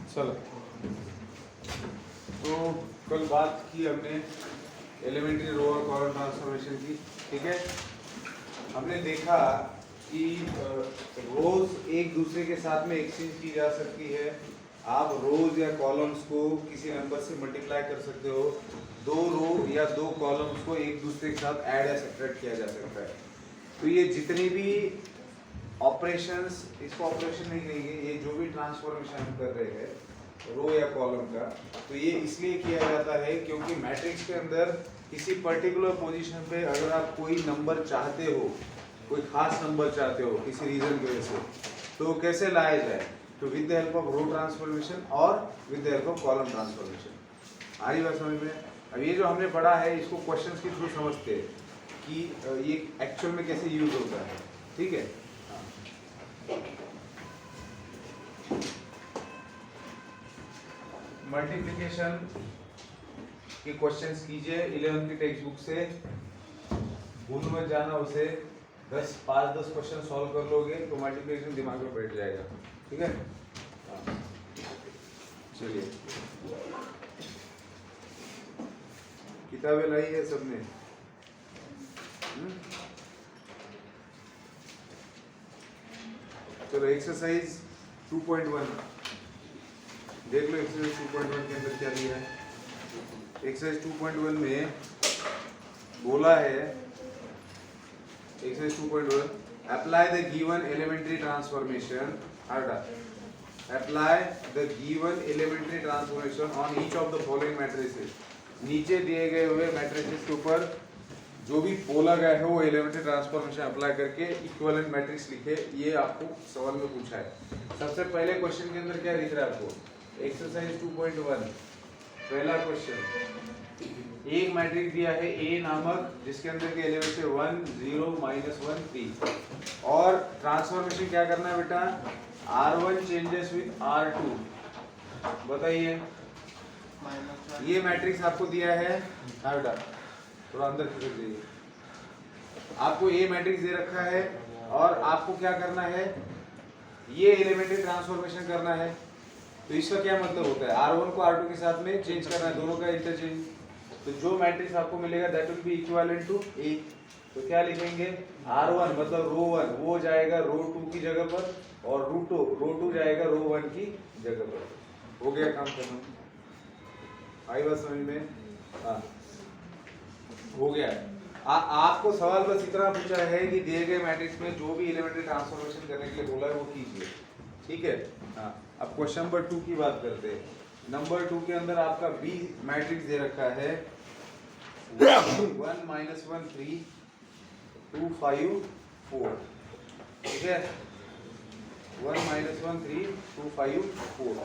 चलो, तो कल बात की हमने एलिमेंट्री रो और कॉलम ट्रांसफॉर्मेशन की। ठीक है, हमने देखा कि रोज एक दूसरे के साथ में एक्सचेंज की जा सकती है। आप रोज या कॉलम्स को किसी नंबर से मल्टीप्लाई कर सकते हो। दो रो या दो कॉलम्स को एक दूसरे के साथ ऐड या सब्ट्रैक्ट किया जा सकता है। तो ये जितनी भी ऑपरेशंस, इसको ऑपरेशन नहीं कहेंगे, ये जो भी ट्रांसफॉर्मेशन हम कर रहे हैं रो या कॉलम का, तो ये इसलिए किया जाता है क्योंकि मैट्रिक्स के अंदर किसी पर्टिकुलर पोजीशन पे अगर आप कोई नंबर चाहते हो, कोई खास नंबर चाहते हो किसी रीजन की वजह से, तो कैसे लाया जाए? तो with the help of row transformation और with the help of column transformation. आ रही बात समझ में? अब ये जो हमने पढ़ा है इसको क्वेश्चंस के थ्रू समझते हैं कि ये एक्चुअल में कैसे यूज होता है। ठीक है, मल्टीप्लिकेशन के क्वेश्चंस कीजिए 11th की टेक्स्ट बुक से, भूल मत जाना उसे। 5-10 क्वेश्चन सॉल्व कर लोगे तो मल्टीप्लिकेशन दिमाग में बैठ जाएगा। ठीक है, चलिए किताबें लाई है सबने? चलो एक्सरसाइज 2.1 देख लो। एक्सरसाइज 2.1 के अंदर क्या दिया है? एक्सरसाइज 2.1 में बोला है, exercise 2.1, apply the given elementary transformation, apply the given elementary transformation on each of the following matrices. नीचे दिए गए हुए मैट्रिसेस के ऊपर जो भी बोला गया है वो एलिमेंट्री ट्रांसफॉर्मेशन अप्लाई करके इक्विवेलेंट मैट्रिक्स लिखे। ये आपको सवाल में पूछा है। सबसे पहले क्वेश्चन के अंदर क्या दिख रहा है आपको? एक्सरसाइज 2.1 पहला क्वेश्चन, एक मैट्रिक्स दिया है ए नामक जिसके अंदर के एलिमेंट्स है 1 0 -1 3 और ट्रांसफॉर्मेशन क्या करना है बेटा? R1 changes with R2। बताइए, ये मैट्रिक्स आपको दिया है। हाँ बेटा, थोड़ा अंदर खिसक जाइए। आपको ये मैट्रिक्स दे रखा है और आपको क्या करना है? ये एलिमेंट्री ट्रांसफॉर्मेशन करना है। तो इसका क्या मतलब होता है? R1 को R2 के साथ में चेंज करना है, दोनों का इंटरचेंज। तो जो मैट्रिक्स आपको मिलेगा that will be equivalent to A। तो क्या लिखेंगे? R1 मतलब रो 1 वो जाएगा रो 2 की जगह पर और रो 2 जाएगा रो 1 की जगह पर। हो गया काम खत्म। आई बात समझ में? हाँ, हो गया। आपको सवाल बस इतना पूछा है कि दिए गए मैट्रिक्स में जो भी एलिमेंट्री ट्रांसफॉर्मेशन करने के लिए बोला है वो कीजिए। ठीक है, हाँ। अब क्वेश्चन नंबर 2 की बात करते हैं। नंबर 2 के अंदर आपका बी मैट्रिक्स दे रखा है 1 -1 3 2 5 4। ठीक है, 1 -1 3 2 5 4।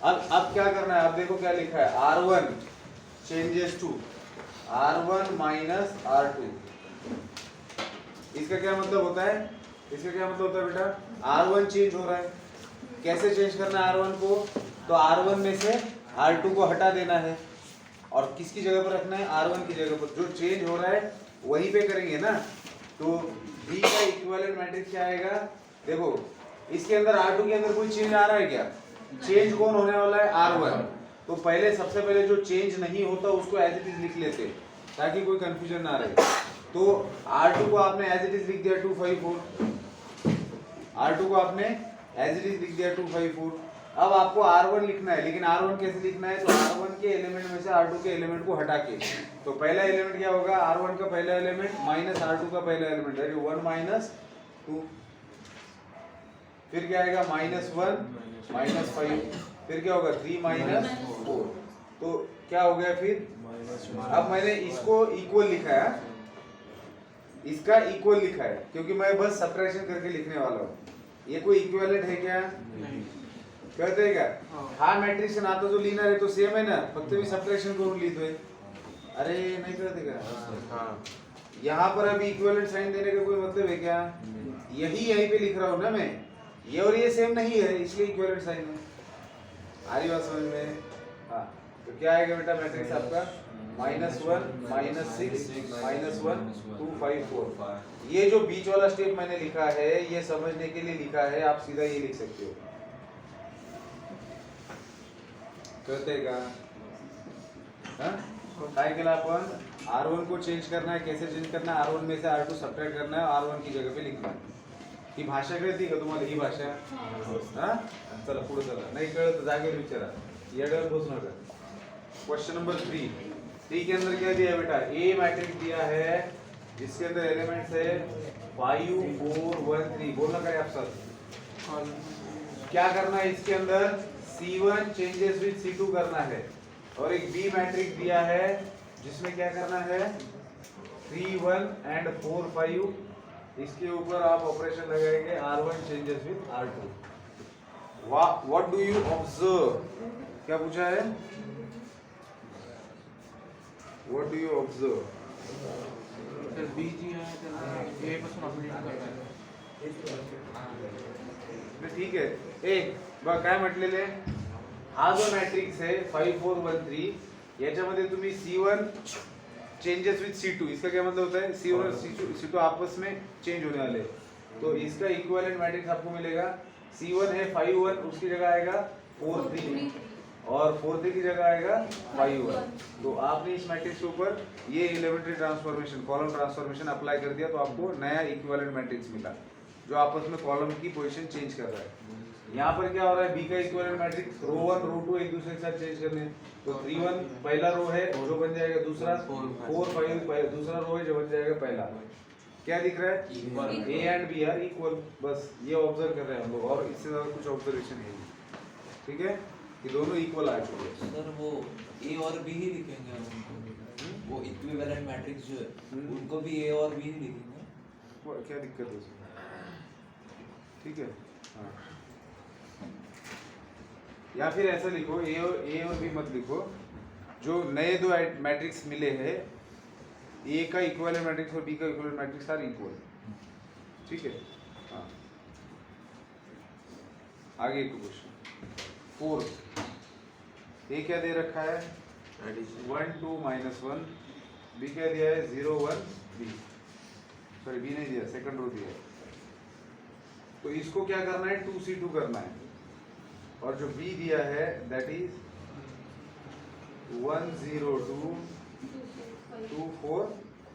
अब क्या करना है? अब देखो क्या लिखा है, R1 changes to R1 minus R2। इसका क्या मतलब होता है? इसका क्या मतलब होता है बेटा? R1 चेंज हो रहा है। कैसे चेंज करना है R1 को? तो R1 में से R2 को हटा देना है और किसकी जगह पर रखना है? R1 की जगह पर। जो चेंज हो रहा है वहीं पे करेंगे ना। तो B का इक्विवेलेंट मैट्रिक्स क्या आएगा? देखो, इसके अंदर R2 के अंदर कोई चेंज आ रहा है क्या? चेंज कौन होने वाला है? R1। तो पहले सबसे पहले जो चेंज नहीं होता उसको एज इट इज लिख लेते ताकि कोई कंफ्यूजन ना रहे। तो R2 को आपने एज इट इज लिख दिया 2 5 4। R2 को आपने एज इट इज लिख दिया 2 5 4। अब आपको R1 लिखना है, लेकिन R1 कैसे लिखना है? तो R1 के एलिमेंट में से R2 के एलिमेंट को हटा के। तो पहला एलिमेंट क्या होगा? R1 का पहला एलिमेंट माइनस R2 का पहला एलिमेंट है 1 -2। फिर क्या आएगा? -1 -5। फिर क्या होगा? 3 -4। तो क्या हो गया फिर? अब मैंने इसको इक्वल लिखा है, इसका इक्वल लिखा है क्योंकि मैं बस सब्ट्रैक्शन करके लिखने वाला हूँ। ये कोई इक्विवेलेंट है क्या? कहते हैं क्या? हाँ मैट्रिक्स ना तो जो लीनर है तो सेम है ना, फक्त भी सब्ट्रैक्शन करून लिहितोय। अरे नहीं करते क्या? हाँ, यहाँ पर अभी इक्विवेलेंट साइन देने का कोई मतलब है क्या? यहीं पे लिख रहा हूँ ना मैं, ये और ये सेम नहीं है इसलिए इक्विवेलेंट साइन है। आ रही बात समझ में? हाँ, तो क्या आएगा बेटा मैट्रिक्स आपका? -1 -6 -1 2 5 4। ये जो बीच वाला स्टेप मैंने लिखा है ये समझने के लिए लिखा है, आप सीधा ये लिख सकते हो। कळतंय का? काय केलं आपण? R1 को चेंज करना है. कैसे चेंज करना है? R1 में से R2 सब्ट्रैक्ट करना है, R1 की जगह पे लिखना है. ही भाषा कळती का तुम्हाला? ही भाषा हा? चला पुढे चला. नाही कळत जागेवर विचारा, येड्यावर बसू नका. क्वेश्चन नंबर 3 के अंदर क्या दिया है बेटा? ए मैट्रिक्स दिया है जिसके अंदर एलिमेंट्स है 5 4 1 3. बोलना क्या है आप सब? क्या करना है इसके अंदर? C1 चेंजेस विद C2 करना है. और एक बी मैट्रिक्स दिया है जिसमें क्या करना है? 3 1 एंड 4 5. इसके ऊपर आप ऑपरेशन लगाएंगे R1 changes with R2. What do you observe? क्या पूछा है? What do you observe? B जी आहे त्याला ए पासून अपडेट करायचं. ठीक आहे. एक बघा काय म्हटलेले, हा जो मॅट्रिक्स है 5 4 1 3, याच्यामध्ये तुम्ही C1 चेंजेस विद C2, इसका क्या मतलब होता है? C1 और C2 आपस में चेंज होने वाले, तो इसका इक्विवेलेंट मैट्रिक्स आपको मिलेगा. C1 है 5 1, उसकी जगह आएगा 4 3, और 4 3 की जगह आएगा 5 1. तो आपने इस मैट्रिक्स के ऊपर ये elementary transformation, column transformation apply कर दिया, तो आपको नया इक्विवेलेंट मैट्रिक्स मिला जो आपस में कॉलम की पोजीशन चेंज कर रहा है. यहाँ पर क्या हो रहा है? बी का इक्विवेलेंट मैट्रिक्स रो 1 रो 2 एक दूसरे के साथ चेंज करने, तो 3 1 पहला रो है जो बन जाएगा दूसरा, 4 5 दूसरा रो है जो बन जाएगा पहला. क्या दिख रहा है? A and B are equal. बस ये ऑब्जर्व कर रहे हैं हम लोग, और इससे ज्यादा कुछ ऑब्जर्वेशन है नहीं. ठीक है, ये दोनों इक्वल आ चुके हैं. सर वो ए और बी ही लिखेंगे हम उनको, वो इक्विवेलेंट मैट्रिक्स जो है उनको भी ए और बी ही लिखेंगे. वो क्या दिक्कत है उसमें? ठीक है. हाँ, या फिर ऐसा लिखो, ए और बी मत लिखो. जो नए दो मैट्रिक्स मिले हैं, ए का इक्विवेलेंट मैट्रिक्स और बी का इक्विवेलेंट मैट्रिक्स आर इक्वल. ठीक है. हाँ, आगे एक क्वेश्चन 4. ए क्या दे रखा है? 1 2 -1. बी क्या दिया है? 0 1 बी. सॉरी, बी नहीं दिया, सेकंड रो दिया है. तो इसको क्या करना है? 2C2 करना है. और जो बी दिया है दैट इज 1 0 2 2 4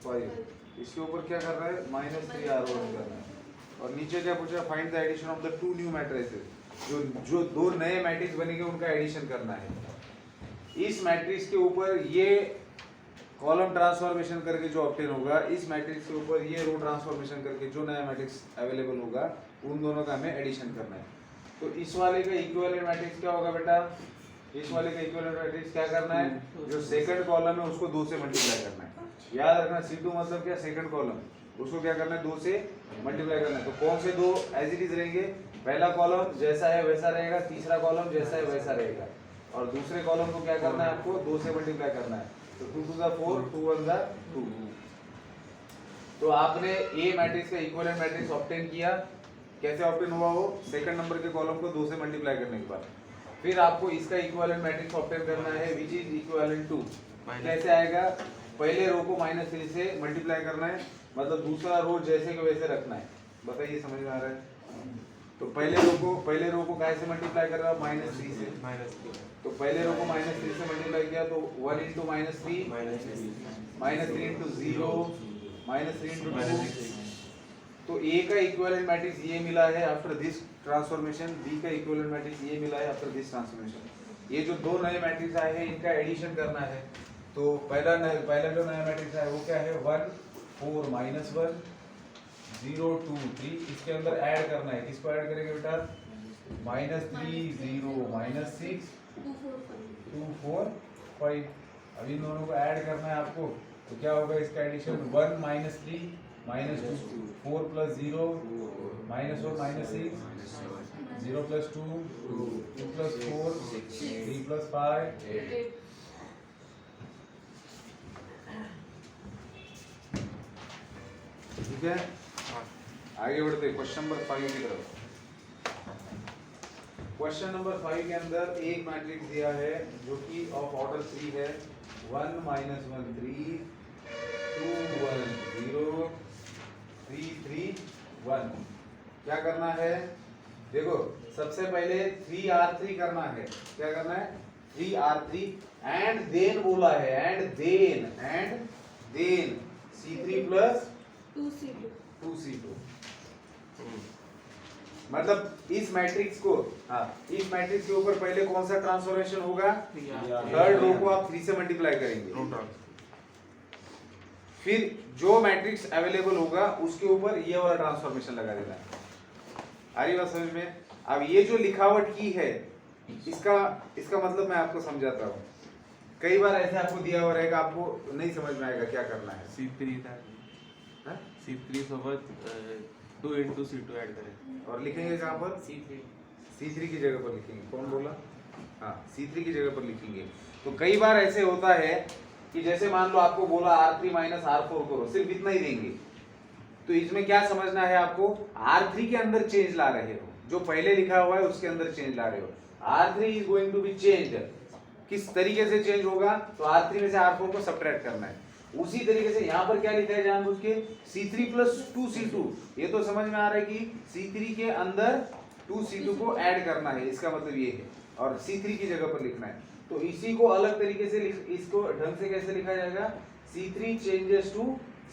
5. इसके ऊपर क्या करना है? -3 R1 करना है. और नीचे क्या पूछा? Find the addition of the 2 new matrices. जो दो नए मैट्रिक्स बनेंगे उनका एडिशन करना है. इस मैट्रिक्स के ऊपर ये कॉलम ट्रांसफॉर्मेशन करके जो ऑब्टेन होगा, इस मैट्रिक्स के ऊपर ये रो ट्रांसफॉर्मेशन करके जो नया मैट्रिक्स अवेलेबल होगा, उन दोनों का हमें एडिशन करना है. तो इस वाले का इक्विवेलेंट मैट्रिक्स क्या होगा बेटा? इस वाले का इक्विवेलेंट मैट्रिक्स क्या करना है? जो सेकंड कॉलम है उसको 2 से मल्टीप्लाई करना है. याद रखना, C2 मतलब क्या? Second column. उसको क्या करना है? 2 से मल्टीप्लाई करना है. तो कौन से दो एज इट इज रहेंगे? पहला कॉलम जैसा है वैसा रहेगा, तीसरा कॉलम जैसा है वैसा रहेगा, और दूसरे कॉलम को क्या करना है? आपको 2 से मल्टीप्लाई करना है. तो 2 2 4 2 1 2. तो आपने ए मैट्रिक्स का इक्विवेलेंट मैट्रिक्स ऑब्टेन किया. कैसे ऑब्टेन हुआ वो? सेकंड नंबर के कॉलम को 2 से मल्टीप्लाई करने के बाद. फिर आपको इसका इक्विवेलेंट मैट्रिक्स ऑब्टेन करना है विच इज इक्विवेलेंट टू. कैसे आएगा? पहले रो को -3 से मल्टीप्लाई करना है, मतलब दूसरा रो जैसे के वैसे रखना है. बताइए, समझ में आ रहा है? तो पहले रो को कैसे मल्टीप्लाई कर रहा है? -3 से. तो पहले रो को -3 से मल्टीप्लाई किया तो 1 × -3 -3 × 0 -3 × 2. तो ए का इक्विवेलेंट मैट्रिक्स ये मिला है आफ्टर दिस ट्रांसफॉर्मेशन. बी का इक्विवेलेंट मैट्रिक्स ये मिला है आफ्टर दिस ट्रांसफॉर्मेशन. ये जो दो नए मैट्रिक्स आए हैं इनका एडिशन करना है. तो पहला जो नया मैट्रिक्स है वो क्या है? 1 4 -1 0 2 3. इसके अंदर ऐड करना है. किसको ऐड करेंगे बेटा? -3 0 -6 2 4 5. अब इन दोनों को ऐड करना है आपको. तो क्या होगा इसका एडिशन? 1 -3 -2 4 + 0 -1 -6 0 + 2 2 + 4 3 + 5 8. ठीक है, आगे बढ़ते क्वेश्चन नंबर 5 की तरफ. क्वेश्चन नंबर 5 के अंदर एक मैट्रिक्स दिया है जो कि ऑफ ऑर्डर 3 है. 1 -1 3 2 1 0 3 3 1. क्या करना है? देखो, सबसे पहले 3R3 करना है. क्या करना है? 3r3 एंड देन बोला है and then C3 plus 2C2 मतलब इस मैट्रिक्स को इस मैट्रिक्स के ऊपर पहले कौन सा ट्रांसफॉर्मेशन होगा, थर्ड रो को आप 3 से मल्टीप्लाई करेंगे, फिर जो मैट्रिक्स अवेलेबल होगा उसके ऊपर ये वाला ट्रांसफॉर्मेशन लगा देना है। आ रही बात समझ में? अब ये जो लिखावट की है इसका मतलब मैं आपको समझाता हूँ। कई बार ऐसे आपको दिया हुआ रहेगा, आपको नहीं समझ में आएगा क्या करना है। C3 सोबत 2 into C2 ऐड करें और लिखेंगे कहाँ पर? C3 की जगह पर लिखेंगे। कौन बोला? हाँ, C3 की जगह पर लिखेंगे। तो कई बार ऐसे होता है कि जैसे मान लो आपको बोला R3 माइनस R4 करो, सिर्फ इतना ही देंगे। तो इसमें क्या समझना है आपको, R3 के अंदर चेंज ला रहे हो, जो पहले लिखा हुआ है उसके अंदर चेंज ला रहे हो। R3 is going to be changed. किस तरीके से चेंज होगा, तो R3 में से R4 को सब्ट्रैक्ट करना है। उसी तरीके से यहाँ पर क्या लिखा है जानबूझ के, C3 प्लस 2C2। ये तो समझ में आ रहा है कि C3 के अंदर 2C2 को ऐड करना है, इसका मतलब ये है, और C3 की जगह पर लिखना है। तो इसी को अलग तरीके से इसको ढंग से कैसे लिखा जाएगा, C3 changes to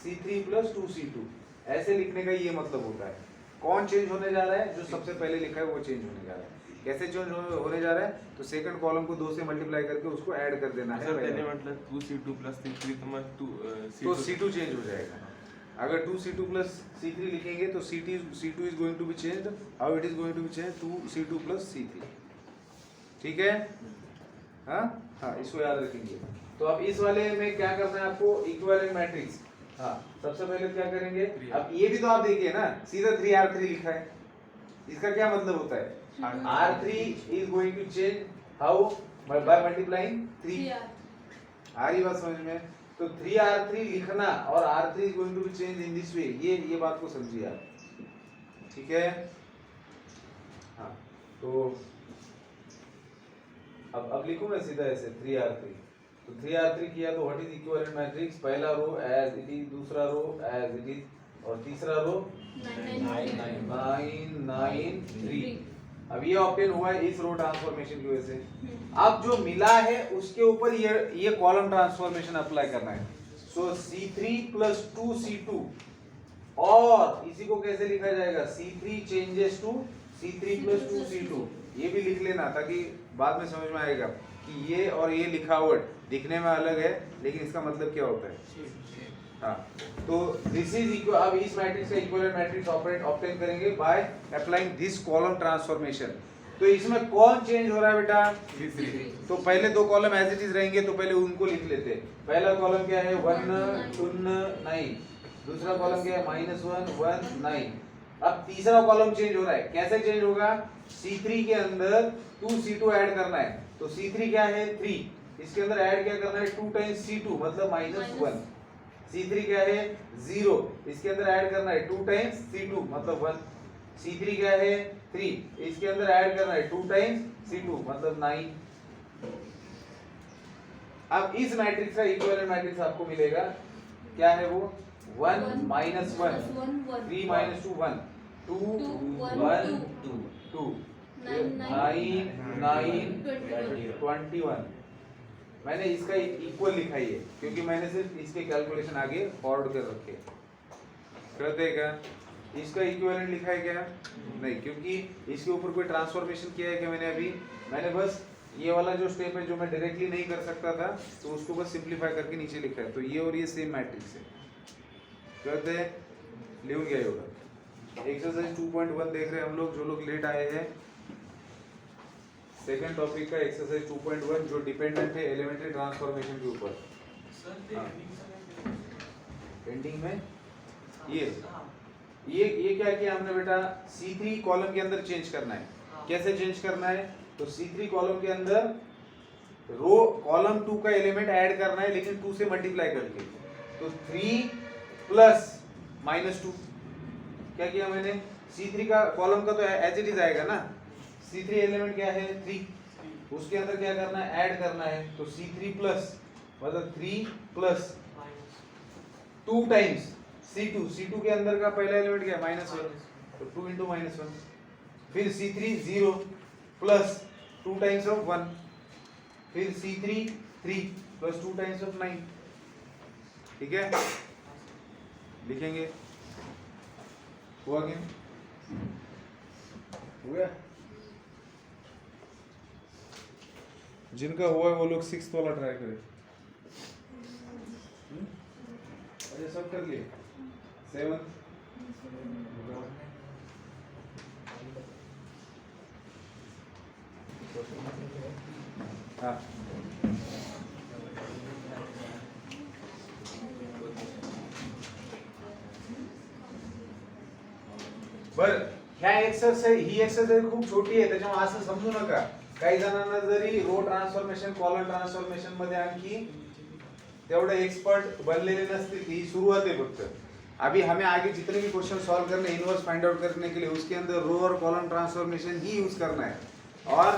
C3 plus 2C2, ऐसे लिखने का ये मतलब होता है। कौन चेंज होने जा रहा है, जो सबसे पहले लिखा है वो चेंज होने जा रहा है। कैसे चेंज होने जा रहा है, तो सेकंड कॉलम को 2 से मल्टीप्लाई करके उसको ऐड कर देना है। सर त्याने म्हटलं 2C2 प्लस C3 तो मग तो C2 चेंज हो जाएगा। अगर 2C2 प्लस C3 लिखेंगे तो C2 is going to be changed, how it is going to be changed, 2C2 plus C3। ठीक है, हाँ, इसको याद रखेंगे। तो अब इस वाले में क्या करना है आपको, इक्विवेलेंट मैट्रिक्स। हाँ, सबसे पहले क्या करेंगे, अब ये भी तो आप देखिए ना, सीधा 3R3 लिखा है, इसका क्या मतलब होता है, R3 is going to change how, by multiplying 3। आ रही बात समझ में? तो 3R3 लिखना और R3 is going to be changed in this way, ये बात को समझिए आप। ठीक है, हाँ, तो अब लिखूं मैं सीधा ऐसे 3R3। तो 3R3 किया तो व्हाट इज इक्विवेलेंट मैट्रिक्स, पहला रो एज इट इज, दूसरा रो एज इट इज, और तीसरा रो 9 9 3। अब ये ऑब्टेन हुआ है इस रो ट्रांसफॉर्मेशन की वजह से। अब जो मिला है उसके ऊपर ये कॉलम ट्रांसफॉर्मेशन अप्लाई करना है। सो C3 प्लस 2C2, और इसी को कैसे लिखा जाएगा, C3 changes to C3 plus 2C2। ये भी लिख लेना ताकि बाद में समझ में आएगा कि ये और ये लिखावट दिखने में अलग है, लेकिन इसका मतलब क्या होता है। हाँ, तो दिस इज इक्वल, अब इस मैट्रिक्स का इक्विवेलेंट मैट्रिक्स ऑब्टेन करेंगे by applying this column transformation. तो इसमें कौन चेंज हो रहा है बेटा, C3। तो पहले 2 कॉलम एज इट इज रहेंगे, तो पहले उनको लिख लेते हैं। पहला कॉलम क्या है, 1 2 9, दूसरा कॉलम क्या है, -1 1 9। अब तीसरा कॉलम चेंज हो रहा है, कैसे चेंज होगा, C3 के अंदर 2C2 ऐड करना है। तो C3 क्या है 3, इसके अंदर ऐड क्या करना है 2 टाइम्स C2 मतलब -1। C3 क्या है 0, इसके अंदर ऐड करना है 2 टाइम्स C2 मतलब 1। C3 क्या है 3, इसके अंदर ऐड करना है 2 टाइम्स C2 मतलब 9। अब इस मैट्रिक्स का इक्विवेलेंट मैट्रिक्स आपको मिलेगा, क्या है वो, 1 -1 3 -2 1 2 1 2 9 9 21। मैंने इसका इक्वल लिखा ही है क्योंकि मैंने सिर्फ इसके कैलकुलेशन आगे फॉरवर्ड कर रखे। करते क्या, इसका इक्विवेलेंट लिखा है क्या, नहीं, क्योंकि इसके ऊपर कोई ट्रांसफॉर्मेशन किया है क्या मैंने बस ये वाला जो स्टेप है जो मैं डायरेक्टली नहीं कर सकता था, तो उसको बस सिंपलीफाई करके नीचे लिखा है। तो ये और ये सेम मैट्रिक्स है। करते हैं, लिखूं क्या होगा, एक्सरसाइज 2.1 देख रहे हैं हम लोग, जो लोग लेट आए हैं। सेकंड टॉपिक का एक्सरसाइज 2.1 जो डिपेंडेंट है एलिमेंट्री ट्रांसफॉर्मेशन के ऊपर। एंडिंग में ये क्या किया हमने बेटा, C3 कॉलम के अंदर चेंज करना है। कैसे चेंज करना है, तो C3 कॉलम के अंदर रो कॉलम 2 का एलिमेंट ऐड करना है, लेकिन 2 से मल्टीप्लाई करके। तो 3 प्लस -2 क्या किया मैंने, C3 का कॉलम का तो एज इट इज आएगा ना, C3 एलिमेंट क्या है 3, उसके अंदर क्या करना है, ऐड करना है। तो C3 प्लस मतलब 3 प्लस 2 टाइम्स C2 के अंदर का पहला एलिमेंट क्या है -1, तो 2 into -1। फिर C3 0 प्लस 2 टाइम्स ऑफ 1, फिर C3 3 प्लस 2 टाइम्स ऑफ 9, ठीक है, लिखेंगे। हुआ क्या? हुआ? जिनका हुआ है वो लोग 6th वाला ट्राई करें। अच्छा सब कर लिए? 7 हाँ बर ह्या एक्सरसाइज ही एक्सरसाइज खूप छोटी आहे, त्याच्यामुळे असं समजू नका काही जणांना जरी रो ट्रान्सफॉर्मेशन कॉलम ट्रान्सफॉर्मेशन मध्ये आणखी तेवढे एक्सपर्ट बनलेले नसतील, ही शुरुआत है फक्त। अभी हमें आगे जितने भी क्वेश्चन सॉल्व करने इनवर्स फाइंड आउट करने के लिए उसके अंदर रो और कॉलम ट्रांसफॉर्मेशन ही यूज करना है और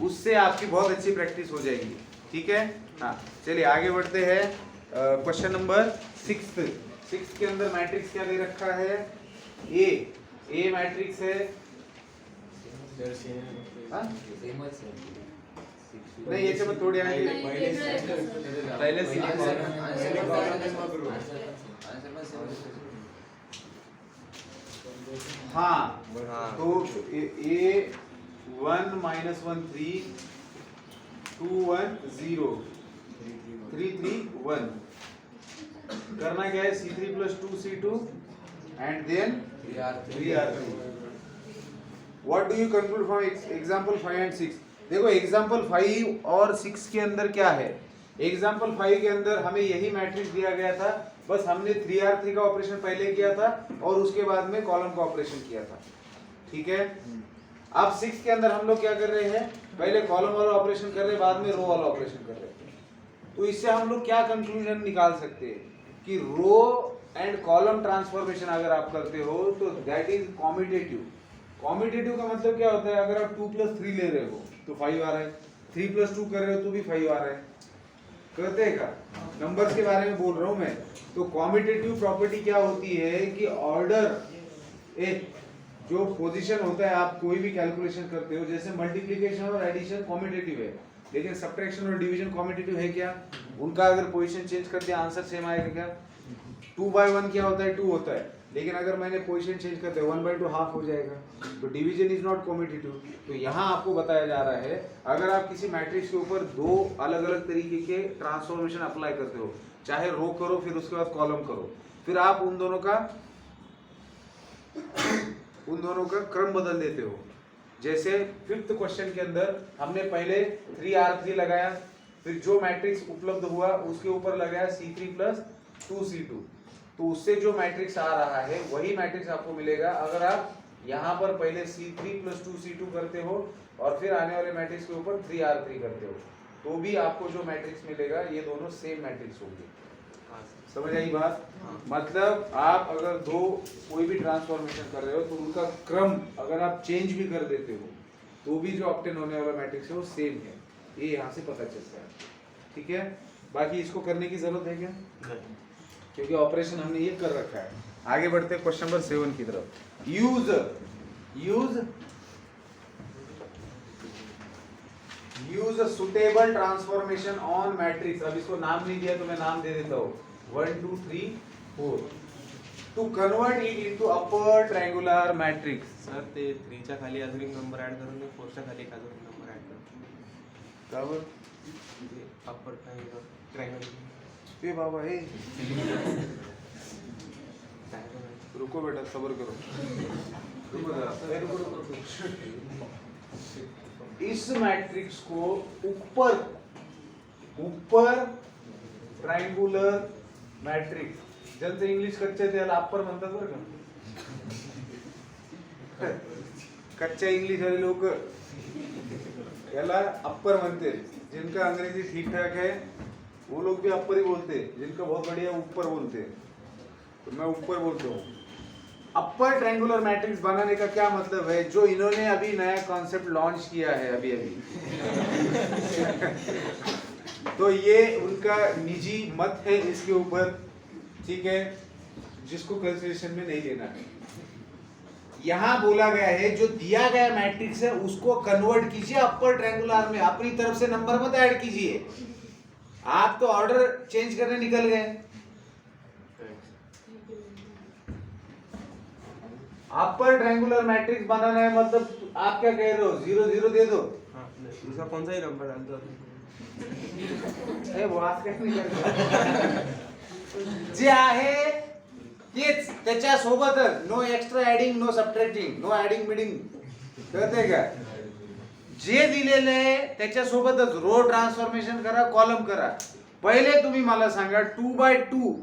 उससे आपकी बहुत अच्छी प्रैक्टिस हो जाएगी, ठीक है। हाँ चलिए आगे बढ़ते हैं। क्वेश्चन नंबर 6 के अंदर मैट्रिक्स क्या दे रखा है? ए मैट्रिक्स है। हाँ? सेमच है नहीं याच्यामध्ये थोडी आणखी पहले हाँ तो ए 1 minus 1 3 2 1 0 3 3 1 करना क्या है? C3 plus 2 C2 and then 3R3। What do you conclude from example 5 and 6? देखो एग्जाम्पल 5 और 6 के अंदर क्या है? एग्जाम्पल 5 के अंदर हमें यही मैट्रिक्स दिया गया था, बस हमने 3R3 का ऑपरेशन पहले किया था और उसके बाद में कॉलम का ऑपरेशन किया था, ठीक है। अब 6 के अंदर हम लोग क्या कर रहे हैं? पहले कॉलम वाला ऑपरेशन कर रहे हैं, बाद में रो वाला ऑपरेशन कर रहे हैं। तो इससे हम लोग क्या कंक्लूजन निकाल सकते हैं कि रो एंड कॉलम ट्रांसफॉर्मेशन अगर आप करते हो तो दैट इज कॉम्यूटेटिव। कॉम्यूटेटिव का मतलब क्या होता है? अगर आप 2 plus 3 ले रहे हो तो 5 आ रहा है, 3 plus 2 कर रहे हो तो भी 5 आ रहा है। कहते हैं का नंबर्स के बारे में बोल रहा हूं मैं। तो कॉम्यूटेटिव प्रॉपर्टी क्या होती है कि ऑर्डर एक जो पोजीशन होता है, आप कोई भी कैलकुलेशन करते हो, जैसे मल्टीप्लिकेशन और एडिशन कॉम्यूटेटिव है, लेकिन सब्ट्रैक्शन और डिवीजन कॉम्यूटेटिव है क्या? उनका अगर पोजीशन चेंज कर दिया आंसर सेम आएगा क्या? 2/1 क्या होता है? 2 होता है, लेकिन अगर मैंने पोजीशन चेंज कर दिया 1/2 हाफ हो जाएगा। तो डिवीजन इज नॉट कॉम्यूटेटिव। तो यहाँ आपको बताया जा रहा है अगर आप किसी मैट्रिक्स के ऊपर दो अलग अलग तरीके के ट्रांसफॉर्मेशन अप्लाई करते हो, चाहे रो करो फिर उसके बाद कॉलम करो, फिर आप उन दोनों का क्रम बदल देते हो। जैसे 5th क्वेश्चन के अंदर हमने पहले 3R3 लगाया, फिर जो मैट्रिक्स उपलब्ध हुआ उसके ऊपर लगाया C3 plus 2C2, तो उससे जो मैट्रिक्स आ रहा है वही मैट्रिक्स आपको मिलेगा अगर आप यहाँ पर पहले C3 plus 2C2 करते हो और फिर आने वाले मैट्रिक्स के ऊपर 3R3 करते हो, तो भी आपको जो मैट्रिक्स मिलेगा ये दोनों सेम मैट्रिक्स होंगे। समझ आई बात? मतलब आप अगर दो कोई भी ट्रांसफॉर्मेशन कर रहे हो तो उनका क्रम अगर आप चेंज भी कर देते हो तो भी जो ऑब्टेन होने वाला मैट्रिक्स है वो सेम है, ये यहाँ से पता चलता है, ठीक है। बाकी इसको करने की जरूरत है क्या? क्योंकि ऑपरेशन हमने ये कर रखा है। आगे बढ़ते हैं क्वेश्चन नंबर 7 की तरफ। Use suitable transformation on matrix. अब इसको नाम नहीं दिया तो मैं नाम दे देता हूँ 1 2 3 4 to convert it into upper triangular matrix. Sir ते 3 च्या खाली अजून एक नंबर ऍड करून दे, 4 च्या खाली एक अजून नंबर ऍड कर। बराबर म्हणजे अपर ट्रायंगल ए बाबा ए रुको बेटा सब्र करो, रुको जरा ए, रुको। इस मैट्रिक्स को ऊपर ट्रायंगुलर मॅट्रिक्स, ज्यांचं इंग्लिश कच्चे त्याला अप्पर म्हणतात बरं का, कच्च्या इंग्लिश वाले लोक याला अप्पर म्हणते, जिनका अंग्रेजी ठीक ठाक है वो लोग भी अप्पर ही बोलते, जिनका बहुत बढ़िया ऊपर बोलते, तो मैं ऊपर बोलता हूँ। अपर ट्रायंगुलर मैट्रिक्स बनाने का क्या मतलब है? जो इन्होंने अभी नया कॉन्सेप्ट लॉन्च किया है अभी तो ये उनका निजी मत है इसके ऊपर, ठीक है, जिसको कंसिडरेशन में नहीं लेना है। यहां बोला गया है जो दिया गया मैट्रिक्स है उसको कन्वर्ट कीजिए अपर ट्रायंगुलर में, अपनी तरफ से नंबर मत ऐड कीजिए। आप तो ऑर्डर चेंज करने निकल गए। अपर ट्रायंगुलर मैट्रिक्स बनाना है मतलब आप क्या कह रहे हो, 0 0 दे दो। हाँ, दूसरा कौन सा ही नंबर डाल दो। वो आज काय नाही करत. जे आहे तेच त्याच्यासोबतच, no extra adding, no subtracting, no adding बिडिंग, कळतंय का? जे दिलेलं आहे त्याच्यासोबतच रो ट्रान्सफॉर्मेशन करा, कॉलम करा। पहिले तुम्ही मला सांगा 2x2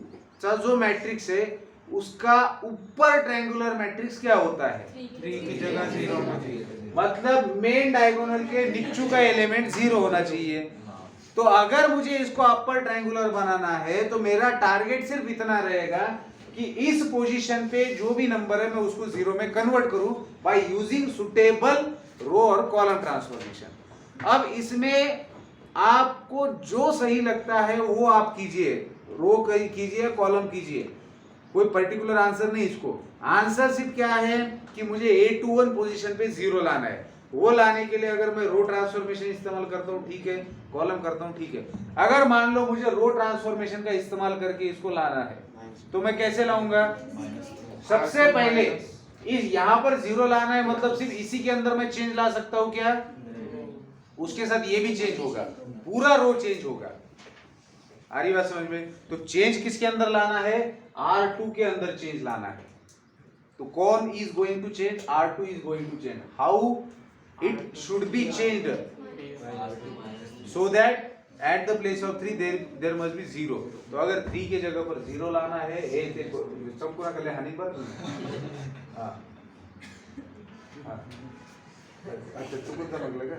चा जो मैट्रिक्स है उसका ऊपर ट्रायंगुलर मैट्रिक्स क्या होता है? 3 की जगह 0 होना चाहिए। मतलब मेन डायगोनल के नीचू का एलिमेंट 0 होना चाहिए। तो अगर मुझे इसको अपर ट्रायंगुलर बनाना है तो मेरा टारगेट सिर्फ इतना रहेगा कि इस पोजीशन पे जो भी नंबर है मैं उसको 0 में कन्वर्ट करूं बाय यूजिंग सुटेबल रो और कॉलम ट्रांसफॉर्मेशन। अब इसमें आपको जो सही लगता है वो आप कीजिए, रो कीजिए, कॉलम कीजिए, कोई पर्टिकुलर आंसर नहीं। इसको आंसर सिर्फ क्या है कि मुझे A21 पोजीशन पे 0 लाना है। वो लाने के लिए अगर मैं रो ट्रांसफॉर्मेशन इस्तेमाल करता हूँ ठीक है, कॉलम करता हूँ ठीक है। अगर मान लो मुझे रो ट्रांसफॉर्मेशन का इस्तेमाल करके इसको लाना है तो मैं कैसे लाऊंगा? सबसे पहले इस यहाँ पर 0 लाना है, मतलब सिर्फ इसी के अंदर मैं चेंज ला सकता हूँ क्या? उसके साथ ये भी चेंज होगा, पूरा रो चेंज होगा। आ रही बात समझ में? तो चेंज किसके अंदर लाना है? R2 के अंदर चेंज लाना है। तो कौन is going to change? R2 is going to change. How it should be changed? So that at the place of 3 there must be 0। तो अगर 3 के जगह पर 0 लाना है, ए सबको ना कले हानि पर हाँ हाँ अच्छा चुकून समजलं का?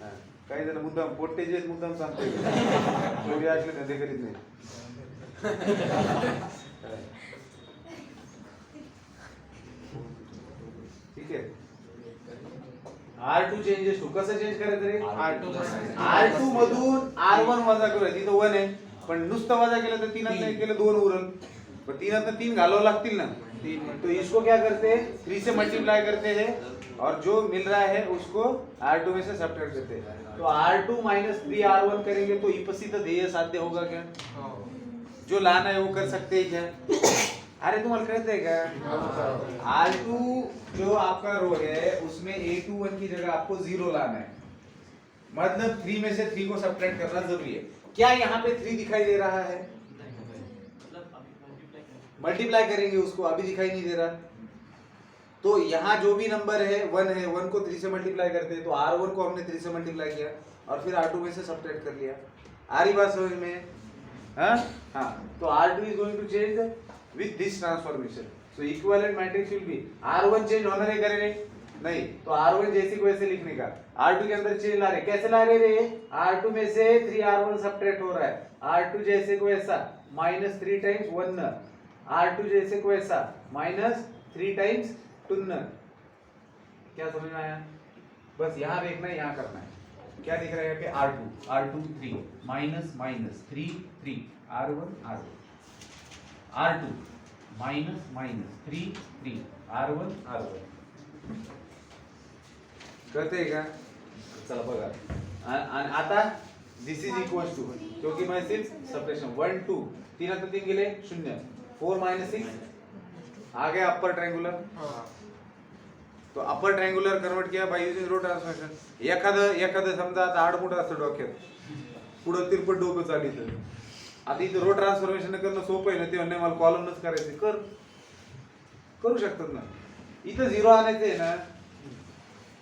हाँ. काही जण मुद्दाम पोट्टे जे मुद्दाम सांगते चोरी असले धंदे करीत नाही। ठीक आहे। R2 चेंजेस टू कसं चेंज करायचं रे? R2 मधून R1 वजा करूया, तिथं 1 आहे पण नुसतं वजा केलं तर 3 नाही केलं 2 उरल, पण 3 3 घालावं लागतील ना। तो इसको क्या करते हैं? 3 से मल्टीप्लाई करते हैं और जो मिल रहा है उसको R2 में से सब्ट्रैक्ट करते हैं। तो R2 माइनस 3R1 करेंगे तो इपसित ध्येय साध्य होगा क्या? जो लाना है वो कर सकते हैं क्या? अरे तुम्हारा कहते हैं क्या? R2 जो आपका रो है उसमें A21 की जगह आपको 0 लाना है, मतलब 3 में से 3 को सब्ट्रैक्ट करना जरूरी है। क्या यहाँ पे 3 दिखाई दे रहा है? मल्टीप्लाई करेंगे उसको, अभी दिखाई नहीं दे रहा। तो यहाँ जो भी नंबर है 1 को 3 से मल्टीप्लाई करते हैं, तो R1 को हमने 3 से मल्टीप्लाई किया और फिर R2 में से सब्ट्रैक्ट कर लिया। आ रही बात समझ में? हाँ हाँ। तो R2 is going to change with this transformation. So equivalent matrix will be R1 change होना नहीं करेंगे नहीं, तो R1 जैसे को वैसे लिखने का। R2 के अंदर चेंज ला रहे, कैसे ला रहे रे? R2 में से 3R1 सब्ट्रैक्ट हो रहा है, R2 जैसे को ऐसा माइनस 3 टाइम्स 1, R2 जैसे को ऐसा माइनस 3 टाइम्स 2। क्या समझ में आया? बस यहाँ देखना है, यहाँ करना है। क्या दिख रहा है यहाँ पे? R2 3 minus minus 3 3 R1 R2 minus minus 3 3 R1 करते का? चला बघा। आणि आता दिस इज इक्वल्स टू, क्योंकि मैं सिर्फ सब्ट्रैक्शन 1 2 3 आता 3 गेले 0, 4 माइनस 6 आ गया अपर ट्रायंगुलर। तो अपर ट्रायंगुलर कन्वर्ट किया बाय यूजिंग रो ट्रांसफॉर्मेशन। एखादं समजा आता आडमुठ असतं डोक्यात, पुढं तिरपट डोकं चालित, आता इथं रो ट्रान्सफॉर्मेशन करणं सोपं आहे ना, ते म्हणणे मला कॉलमनच करायचं, करू शकतात ना। इथं 0 आणायचं आहे ना,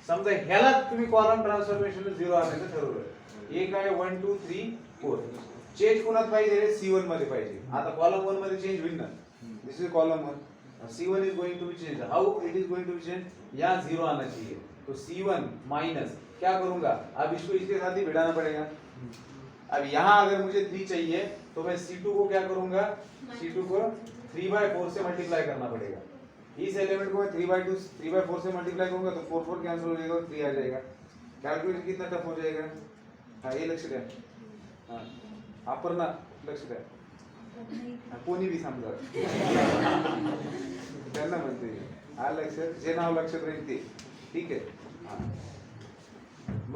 समजा ह्याला तुम्ही कॉलम ट्रान्सफॉर्मेशन 0 आणायचं ठरवलं। एक आहे 1 2 3 4, चेंज कोणात पाहिजे? C1 मध्ये पाहिजे। आता कॉलम 1 मध्ये चेंज होईल ना, this is column 1, C1 is going to be changed. How it is going to be changed? यहाँ 0 आना चाहिए, तो C1 माइनस क्या करूंगा? अब इसको इसके साथ ही भिड़ाना पड़ेगा। अब यहाँ अगर मुझे 3 चाहिए तो मैं C2 को क्या करूंगा? C2 को 3/4 से मल्टीप्लाई करना पड़ेगा। इस एलिमेंट को मैं 3/4 से मल्टीप्लाई करूंगा तो 4 4 कैंसिल हो जाएगा, 3 आ जाएगा। कैलकुलेट कितना टफ हो जाएगा? हाँ ये लक्ष्य है। हाँ अपर्णा लक्ष्य है, कोणी भी समजा त्यांना म्हणते आलं लक्षात जे नाव लक्षात राहील ते ठीक है हाँ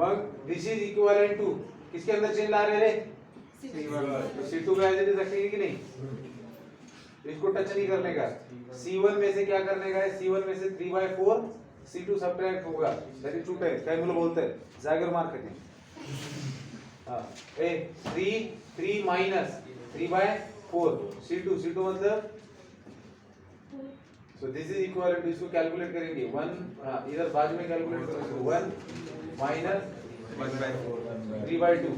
मग दिस इज इक्विवेलेंट टू किसके अंदर चेन ला रहे रे तो C2 का एज इट इज रखेंगे कि नहीं इसको टच नहीं करने का C1 में से क्या करने का है C1 में से 3/4 C2 सब्ट्रैक्ट होगा दैट इज 2 टाइम्स काय मुलं बोलताय जागेवर मार्क करते हां ए 3 माइनस 3/4 C2 मतलब सो दिस इज इक्विवेलेंट इसको कैलकुलेट करेंगे 1 हां इधर बाजू में कैलकुलेट करेंगे 1 माइनस 3/2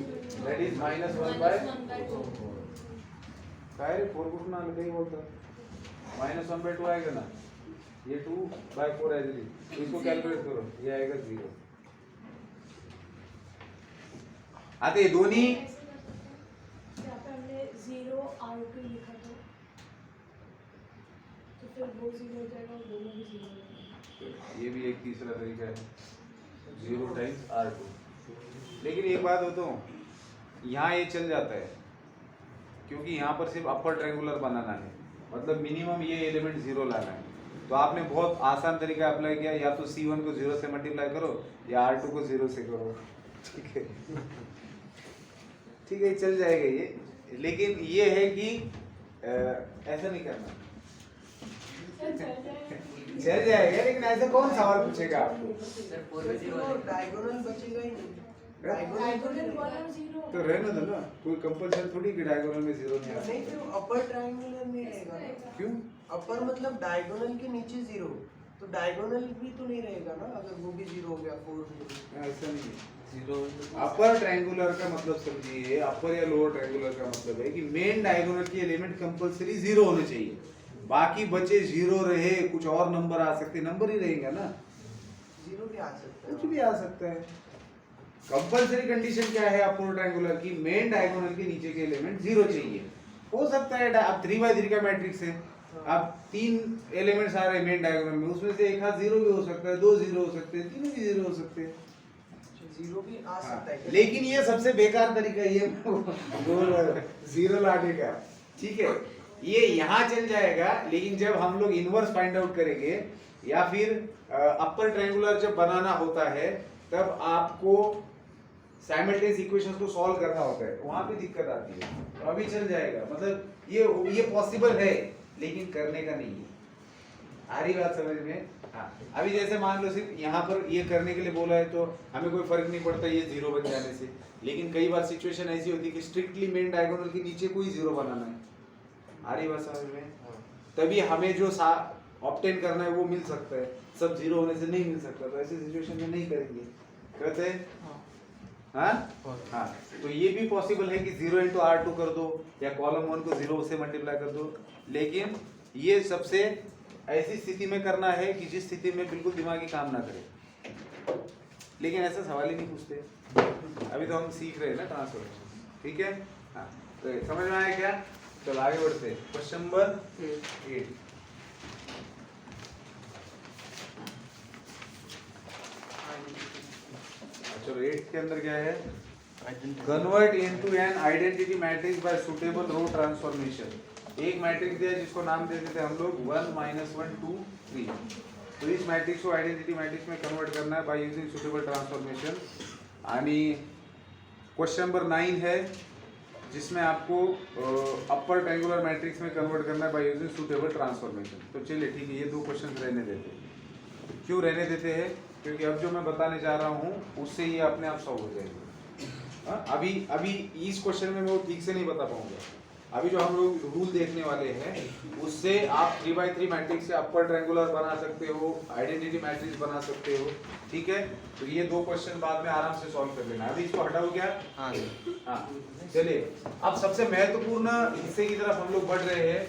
दैट इज -1/4 काय रे 4 कुठून आलं काही बोलतात -1/2 आएगा ना ये 2/4 है जी इसको कैलकुलेट करो ये आएगा 0 आता ये दोन्ही यहाँ पे हमने 0 R2 लिखा था तो फिर वो 0 हो जाएगा और दोनों भी 0 हो जाएगा ये भी एक तीसरा तरीका है 0 टाइम्स R2 लेकिन एक बात बताऊं यहाँ ये चल जाता है क्योंकि यहाँ पर सिर्फ अपर ट्रायंगुलर बनाना है मतलब मिनिमम ये एलिमेंट 0 लाना है तो आपने बहुत आसान तरीका अप्लाई किया या तो C1 को 0 से मल्टीप्लाई करो या R2 को 0 से करो ठीक है चल जाएगा ये लेकिन ये है कि ऐसा नहीं करना चल जाएगा लेकिन ऐसा कौन सवाल पूछेगा आपको डायगोनल बचेगा ही नहीं डायगोनल 1 और 0 तो रहने दो ना कोई कंपल्सन थोड़ी कि डायगोनल में 0 नहीं आता नहीं तो अपर ट्रायंगुलर में रहेगा ना क्यों अपर मतलब डायगोनल के नीचे 0 तो डायगोनल भी तो नहीं रहेगा ना अगर वो भी 0 हो गया 4 ऐसा नहीं है अपर ट्रायंगुलर का मतलब समझिए अपर या लोअर ट्रायंगुलर का मतलब है कि मेन डायगोनल की एलिमेंट कंपलसरी 0 होने चाहिए बाकी बचे 0 रहे कुछ और नंबर आ सकते नंबर ही रहेगा ना 0 भी आ सकता है कुछ भी आ सकता है कंपलसरी कंडीशन क्या है अपर ट्रायंगुलर की मेन डायगोनल के नीचे के एलिमेंट 0 चाहिए हो सकता है अब 3/3 का मैट्रिक्स है अब 3 एलिमेंट्स आ रहे हैं मेन डायगोनल में उसमें से एक हाथ 0 भी हो सकता है 2 0 हो सकते हैं 3 भी 0 हो सकते हैं 0 भी आ सकता है लेकिन ये सबसे बेकार तरीका ये 0 लाने का ठीक है ये यहाँ चल जाएगा लेकिन जब हम लोग इनवर्स फाइंड आउट करेंगे या फिर अपर ट्रायंगुलर जब बनाना होता है तब आपको साइमल्टेनियस इक्वेशंस को सॉल्व करना होता है वहां पे दिक्कत आती है तो अभी चल जाएगा मतलब ये पॉसिबल है लेकिन करने का नहीं है आ रही बात समझ में हाँ अभी जैसे मान लो सिर्फ यहाँ पर ये करने के लिए बोला है तो हमें कोई फर्क नहीं पड़ता ये 0 बन जाने से लेकिन कई बार सिचुएशन ऐसी होती है कि स्ट्रिक्टली मेन डायगोनल के नीचे कोई 0 बनाना है आ रही बात समझ में तभी हमें जो ऑब्टेन करना है वो मिल सकता है सब 0 होने से नहीं मिल सकता तो ऐसी सिचुएशन में नहीं करेंगे कहते हैं हाँ हाँ तो ये भी पॉसिबल है कि 0 into R2 कर दो या कॉलम 1 को 0 से मल्टीप्लाई कर दो लेकिन ये सबसे ऐसी स्थिति में करना है कि जिस स्थिति में बिल्कुल दिमागी काम ना करे लेकिन ऐसा सवाल ही नहीं पूछते अभी तो हम सीख रहे हैं ना ट्रांसफॉर्मेशन ठीक है हाँ तो समझ में आया क्या चलो आगे बढ़ते हैं क्वेश्चन नंबर 8 चलो 8 के अंदर क्या है convert into an identity matrix by suitable row transformation एक मैट्रिक्स दिया जिसको नाम दे देते हैं हम लोग 1 -1 2 3 तो इस मैट्रिक्स को आइडेंटिटी मैट्रिक्स में कन्वर्ट करना है बाय यूजिंग सुटेबल ट्रांसफॉर्मेशन आणि क्वेश्चन नंबर 9 है जिसमें आपको अपर ट्रायंगुलर मैट्रिक्स में कन्वर्ट करना है बाय यूजिंग सुटेबल ट्रांसफॉर्मेशन तो चलिए ठीक है ये दो क्वेश्चन रहने देते हैं क्यों रहने देते हैं क्योंकि अब जो मैं बताने जा रहा हूँ उससे ये अपने आप सॉल्व हो जाएगा अभी इस क्वेश्चन में मैं ठीक से नहीं बता पाऊंगा अभी जो हम लोग रूल देखने वाले हैं उससे आप 3/3 मैट्रिक्स से अपर ट्रायंगुलर बना सकते हो आइडेंटिटी मैट्रिक्स बना सकते हो ठीक है तो ये दो क्वेश्चन बाद में आराम से सॉल्व कर लेना अभी इसको हटाओ क्या हाँ चलिए अब सबसे महत्वपूर्ण हिस्से की तरफ हम लोग बढ़ रहे हैं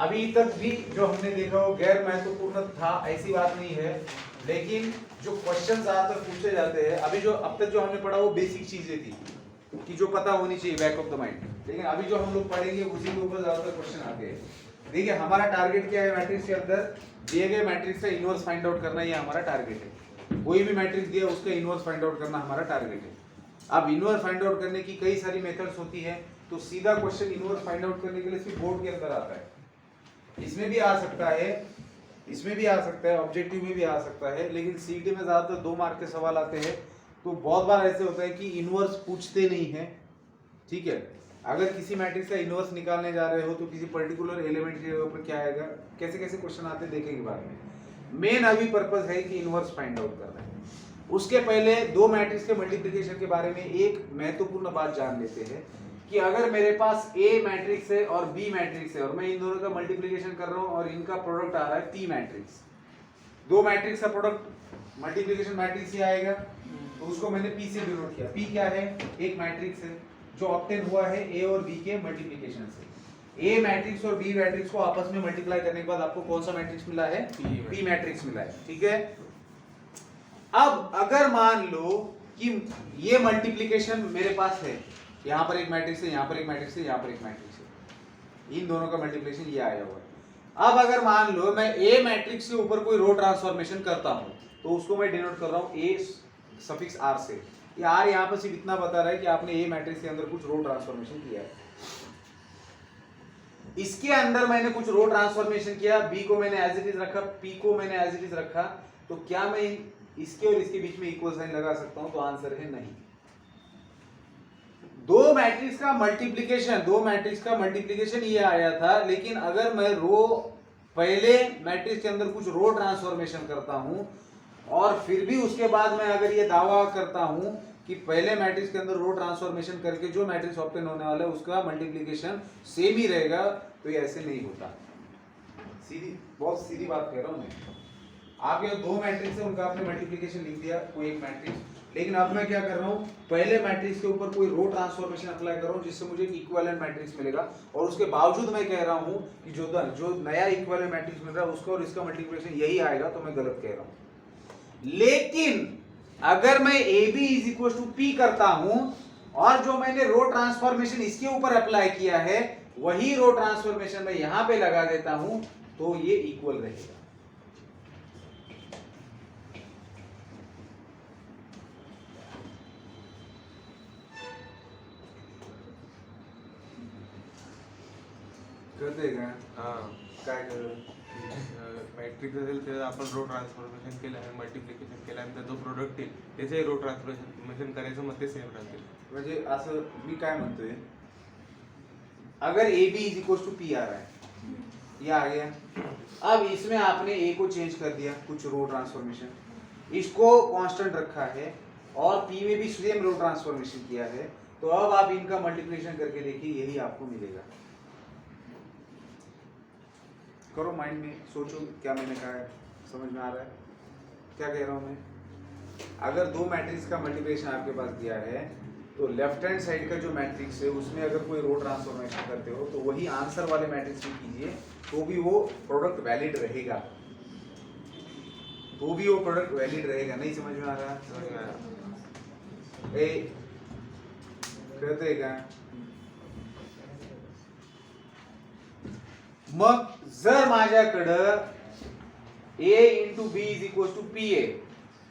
अभी तक भी जो हमने देखा वो गैर महत्वपूर्ण था ऐसी बात नहीं है लेकिन जो क्वेश्चन ज्यादातर पूछे जाते हैं अभी जो अब तक जो हमने पढ़ा वो बेसिक चीजें थी कि जो पता होनी चाहिए बैक ऑफ द माइंड लेकिन अभी जो हम लोग पढ़ेंगे उसी के ऊपर ज्यादातर क्वेश्चन आते हैं देखिए हमारा टारगेट क्या है मैट्रिक्स के अंदर दिए गए मैट्रिक्स का इनवर्स फाइंड आउट करना ये हमारा टारगेट है कोई भी मैट्रिक्स दिया उसका इनवर्स फाइंड आउट करना हमारा टारगेट है अब इनवर्स फाइंड आउट करने की कई सारी मेथड्स होती है तो सीधा क्वेश्चन इनवर्स फाइंड आउट करने के लिए सिर्फ बोर्ड के अंदर आता है इसमें भी आ सकता है इसमें भी आ सकता है, ऑब्जेक्टिव में भी आ सकता है, लेकिन सीटी में ज्यादातर 2 मार्क के सवाल आते हैं। तो बहुत बार ऐसे होता है कि इनवर्स पूछते नहीं है, ठीक है। अगर किसी मैट्रिक्स का इनवर्स निकालने जा रहे हो तो किसी पर्टिकुलर एलिमेंट के ऊपर क्या आएगा, कैसे कैसे क्वेश्चन आते हैं देखेंगे बाद में। मेन अभी पर्पस है कि इनवर्स फाइंड आउट करना है। उसके पहले 2 मैट्रिक्स के मल्टीप्लिकेशन के बारे में एक महत्वपूर्ण बात जान लेते हैं कि अगर मेरे पास A मैट्रिक्स है और B मैट्रिक्स है और मैं इन दोनों का मल्टीप्लिकेशन कर रहा हूं और इनका प्रोडक्ट आ रहा है P मैट्रिक्स, 2 मैट्रिक्स का प्रोडक्ट मल्टीप्लिकेशन मैट्रिक्स ही आएगा, तो उसको मैंने P से डिनोट किया। P क्या है? एक मैट्रिक्स है जो ऑब्टेन हुआ है A और B के मल्टीप्लिकेशन से। A मैट्रिक्स और B मैट्रिक्स को आपस में मल्टीप्लाई करने के बाद आपको कौन सा मैट्रिक्स मिला है? P मैट्रिक्स मिला है, ठीक है। अब अगर मान लो कि ये मल्टीप्लिकेशन मेरे पास है, यहाँ पर एक मैट्रिक्स है, यहाँ पर एक मैट्रिक्स है, यहाँ पर एक मैट्रिक्स है, इन दोनों का मल्टीप्लिकेशन ये आया हुआ है। अब अगर मान लो मैं A मैट्रिक्स के ऊपर कोई रो ट्रांसफॉर्मेशन करता हूँ तो उसको मैं डिनोट कर रहा हूँ A सफिक्स R से। ये R यहाँ पर सिर्फ इतना बता रहा है कि आपने A मैट्रिक्स के अंदर कुछ रो ट्रांसफॉर्मेशन किया है। इसके अंदर मैंने कुछ रो ट्रांसफॉर्मेशन किया, B को मैंने एज इट इज रखा, P को मैंने एज इट इज रखा, तो क्या मैं इसके और इसके बीच में इक्वल साइन लगा सकता हूं? तो आंसर है नहीं। 2 मैट्रिक्स का मल्टीप्लिकेशन ये आया था, लेकिन अगर मैं पहले मैट्रिक्स के अंदर कुछ रो ट्रांसफॉर्मेशन करता हूं और फिर भी उसके बाद मैं अगर ये दावा करता हूं कि पहले मैट्रिक्स के अंदर रो ट्रांसफॉर्मेशन करके जो मैट्रिक्स ऑब्टेन होने वाला है उसका मल्टीप्लिकेशन सेम ही रहेगा, तो ये ऐसे नहीं होता। बहुत सीधी बात कह रहा हूं मैं। आप ये 2 मैट्रिक्स है, उनका आपने मल्टीप्लिकेशन लिख दिया कोई एक मैट्रिक्स, लेकिन अब मैं क्या कर रहा हूँ, पहले मैट्रिक्स के ऊपर कोई रो ट्रांसफॉर्मेशन अप्लाई कर रहा हूँ जिससे मुझे एक इक्विवेलेंट मैट्रिक्स मिलेगा, और उसके बावजूद मैं कह रहा हूँ कि जो नया इक्विवेलेंट मैट्रिक्स मिल रहा है उसका और इसका मल्टीप्लिकेशन यही आएगा, तो मैं गलत कह रहा हूँ। लेकिन अगर मैं AB is equal to P करता हूं और जो मैंने रो ट्रांसफॉर्मेशन इसके ऊपर अप्लाई किया है वही रो ट्रांसफॉर्मेशन मैं यहां पे लगा देता हूं, तो ये इक्वल रहेगा। करते का काय कर मॅट्रिक्स असेल तर आपण रो ट्रान्सफॉर्मेशन केलं आणि मल्टिप्लिकेशन केल्यानंतर जो प्रोडक्ट येईल त्याचे रो ट्रान्सफॉर्मेशन करायचं मग ते सेम राहतील। म्हणजे असं मी काय म्हणतोय, अगर AB is equal to P आ रहा है, ये आ गया, अब इसमें आपने A को चेंज कर दिया, कुछ रो ट्रांसफॉर्मेशन, इसको कांस्टेंट रखा है और P में भी सेम रो ट्रांसफॉर्मेशन किया है, तो अब आप इनका मल्टीप्लिकेशन करके देखिए, यही आपको मिलेगा। करो माइंड में, सोचो क्या मैंने कहा है, समझ में आ रहा है क्या कह रहा हूं मैं। अगर 2 मैट्रिक्स का मल्टीप्लिकेशन आपके पास दिया है तो लेफ्ट हैंड साइड का जो मैट्रिक्स है उसमें अगर कोई रो ट्रांसफॉर्मेशन करते हो तो वही आंसर वाले मैट्रिक्स में कीजिए, तो भी वो प्रोडक्ट वैलिड रहेगा, नहीं समझ में आ रहा? कहते का मग जर माझ्याकडं A into B is equal to PA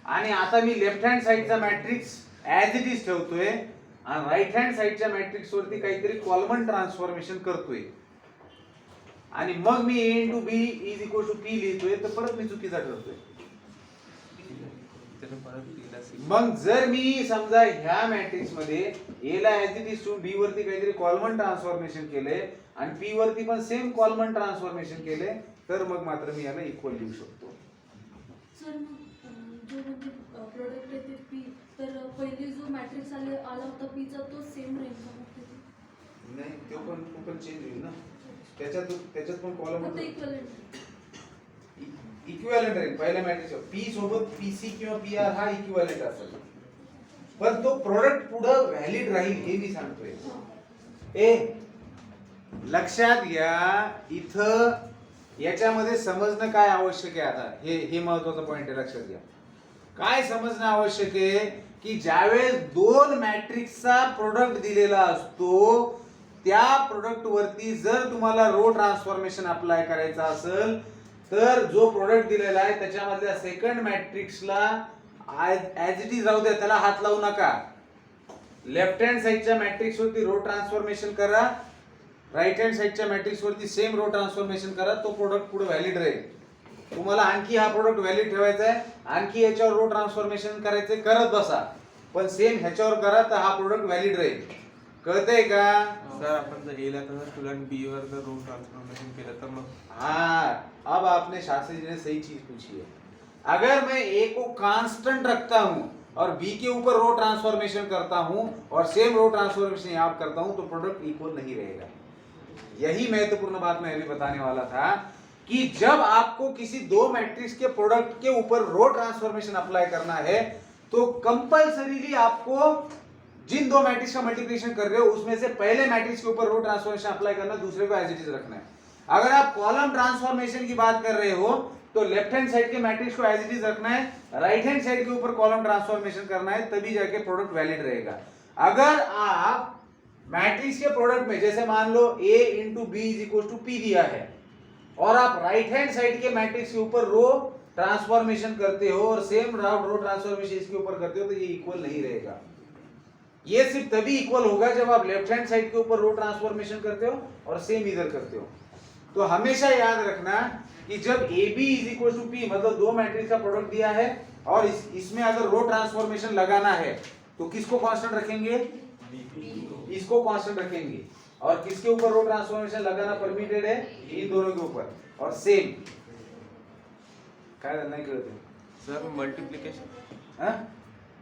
आणि आता मी लेफ्ट हँड साइडचा मॅट्रिक्स ऍज इट इज ठेवतोय आणि राईट हँड साइडच्या मॅट्रिक्स वरती काहीतरी कॉलमन ट्रान्सफॉर्मेशन करतोय आणि मग मी A into B is equal to P लिहितोय, तर परत मी चुकीचा ठरतोय। मग जर मी समजा ह्या मॅट्रिक्स मध्ये A ला as it is to B वरती काहीतरी कॉलमन ट्रान्सफॉर्मेशन केले आणि P वरती पण सेम कॉलमन ट्रान्सफॉर्मेशन केले, तर मग मात्र मी याला इक्वल लिहू शकतो। सर मग जो म्हणजे प्रोडक्ट आहे ते P, तर पहिले जो मॅट्रिक्स आला होता P चा तो सेम राहील का मग तिथे? नाही, तो पण चेंज होईल ना, त्याच्यात पण कॉलम फक्त इक्विव्हॅलेंट राहील पहिल्या मॅट्रिक्स P सोबत PC किंवा PR हा इक्विव्हॅलेंट असेल, पण तो प्रोडक्ट पुढे व्हॅलिड राहील हे मी सांगतोय। लक्षात घ्या, इथं याच्यामध्ये समजणं काय आवश्यक आहे, आता हे महत्वाचा पॉइंट आहे, लक्षात घ्या। काय समजणं आवश्यक आहे की ज्यावेळेस 2 मॅट्रिक्सचा प्रोडक्ट दिलेला असतो त्या प्रोडक्ट वरती जर तुम्हाला रो ट्रान्सफॉर्मेशन अप्लाय करायचा असेल तर जो प्रोडक्ट दिलेला आहे त्याच्यामधल्या सेकंड मॅट्रिक्सला ऍज इट इज राहू द्या, त्याला हात लावू नका। लेफ्ट हँड साइडच्या मॅट्रिक्स वरती रो ट्रान्सफॉर्मेशन करा, राइट हँड साइडच्या मॅट्रिक्स वरती सेम रो ट्रान्सफॉर्मेशन करा, तो प्रोडक्ट पुढे व्हॅलिड राहील। तुम्हाला आणखी हा प्रोडक्ट व्हॅलिड ठेवायचा आहे, आणखी याच्यावर रो ट्रान्सफॉर्मेशन करायचे करत बसा, पण सेम ह्याच्यावर करा तर हा प्रोडक्ट व्हॅलिड राहील. कळतंय का? सर आपण जर एला तर स्टूडेंट बी वर जर रो ट्रांसफॉर्मेशन केलं तर मग हाँ, अब आपने शास्त्री जी ने सही चीज पूछी है. अगर मैं ए को कांस्टेंट रखता हूं और बी के ऊपर रो ट्रांसफॉर्मेशन करता हूं और सेम रो ट्रांसफॉर्मेशन यहाँ करता हूं तो प्रोडक्ट इक्वल नहीं रहेगा. यही महत्वपूर्ण बात मैं अभी बताने वाला था कि जब आपको किसी दो मैट्रिक्स के प्रोडक्ट के ऊपर रो ट्रांसफॉर्मेशन अप्लाई करना है तो कंपल्सरीली आपको जिन दो मैट्रिक्स का मल्टीप्लिकेशन कर रहे हो उसमें से पहले मैट्रिक्स के ऊपर रो ट्रांसफॉर्मेशन अप्लाई करना, दूसरे को एज इट इज रखना है. अगर आप कॉलम ट्रांसफॉर्मेशन की बात कर रहे हो तो लेफ्ट हैंड साइड के मैट्रिक्स को एज इट इज रखना है, राइट हैंड साइड के ऊपर कॉलम ट्रांसफॉर्मेशन करना है, तभी जाके प्रोडक्ट वैलिड रहेगा. अगर आप मैट्रिक्स के प्रोडक्ट में जैसे मान लो a into B is equal to P दिया है और आप राइट हैंड साइड के मैट्रिक्स के ऊपर रो ट्रांसफॉर्मेशन करते हो और सेम रो ट्रांसफॉर्मेशन इसके ऊपर करते हो तो ये इक्वल नहीं रहेगा. ये सिर्फ तभी इक्वल होगा जब आप लेफ्ट हैंड साइड के ऊपर रो ट्रांसफॉर्मेशन करते हो और सेम इधर करते हो. तो हमेशा याद रखना कि जब A B is equal to P मतलब दो मैट्रिक्स का प्रोडक्ट दिया है और इसमें अगर रो ट्रांसफॉर्मेशन लगाना है तो किसको कांस्टेंट रखेंगे? इसको कांस्टेंट रखेंगे. और किसके ऊपर रो ट्रांसफॉर्मेशन लगाना परमिटेड है? इन दोनों के ऊपर. और सेम काय नाही कळत सर मल्टिप्लिकेशन हां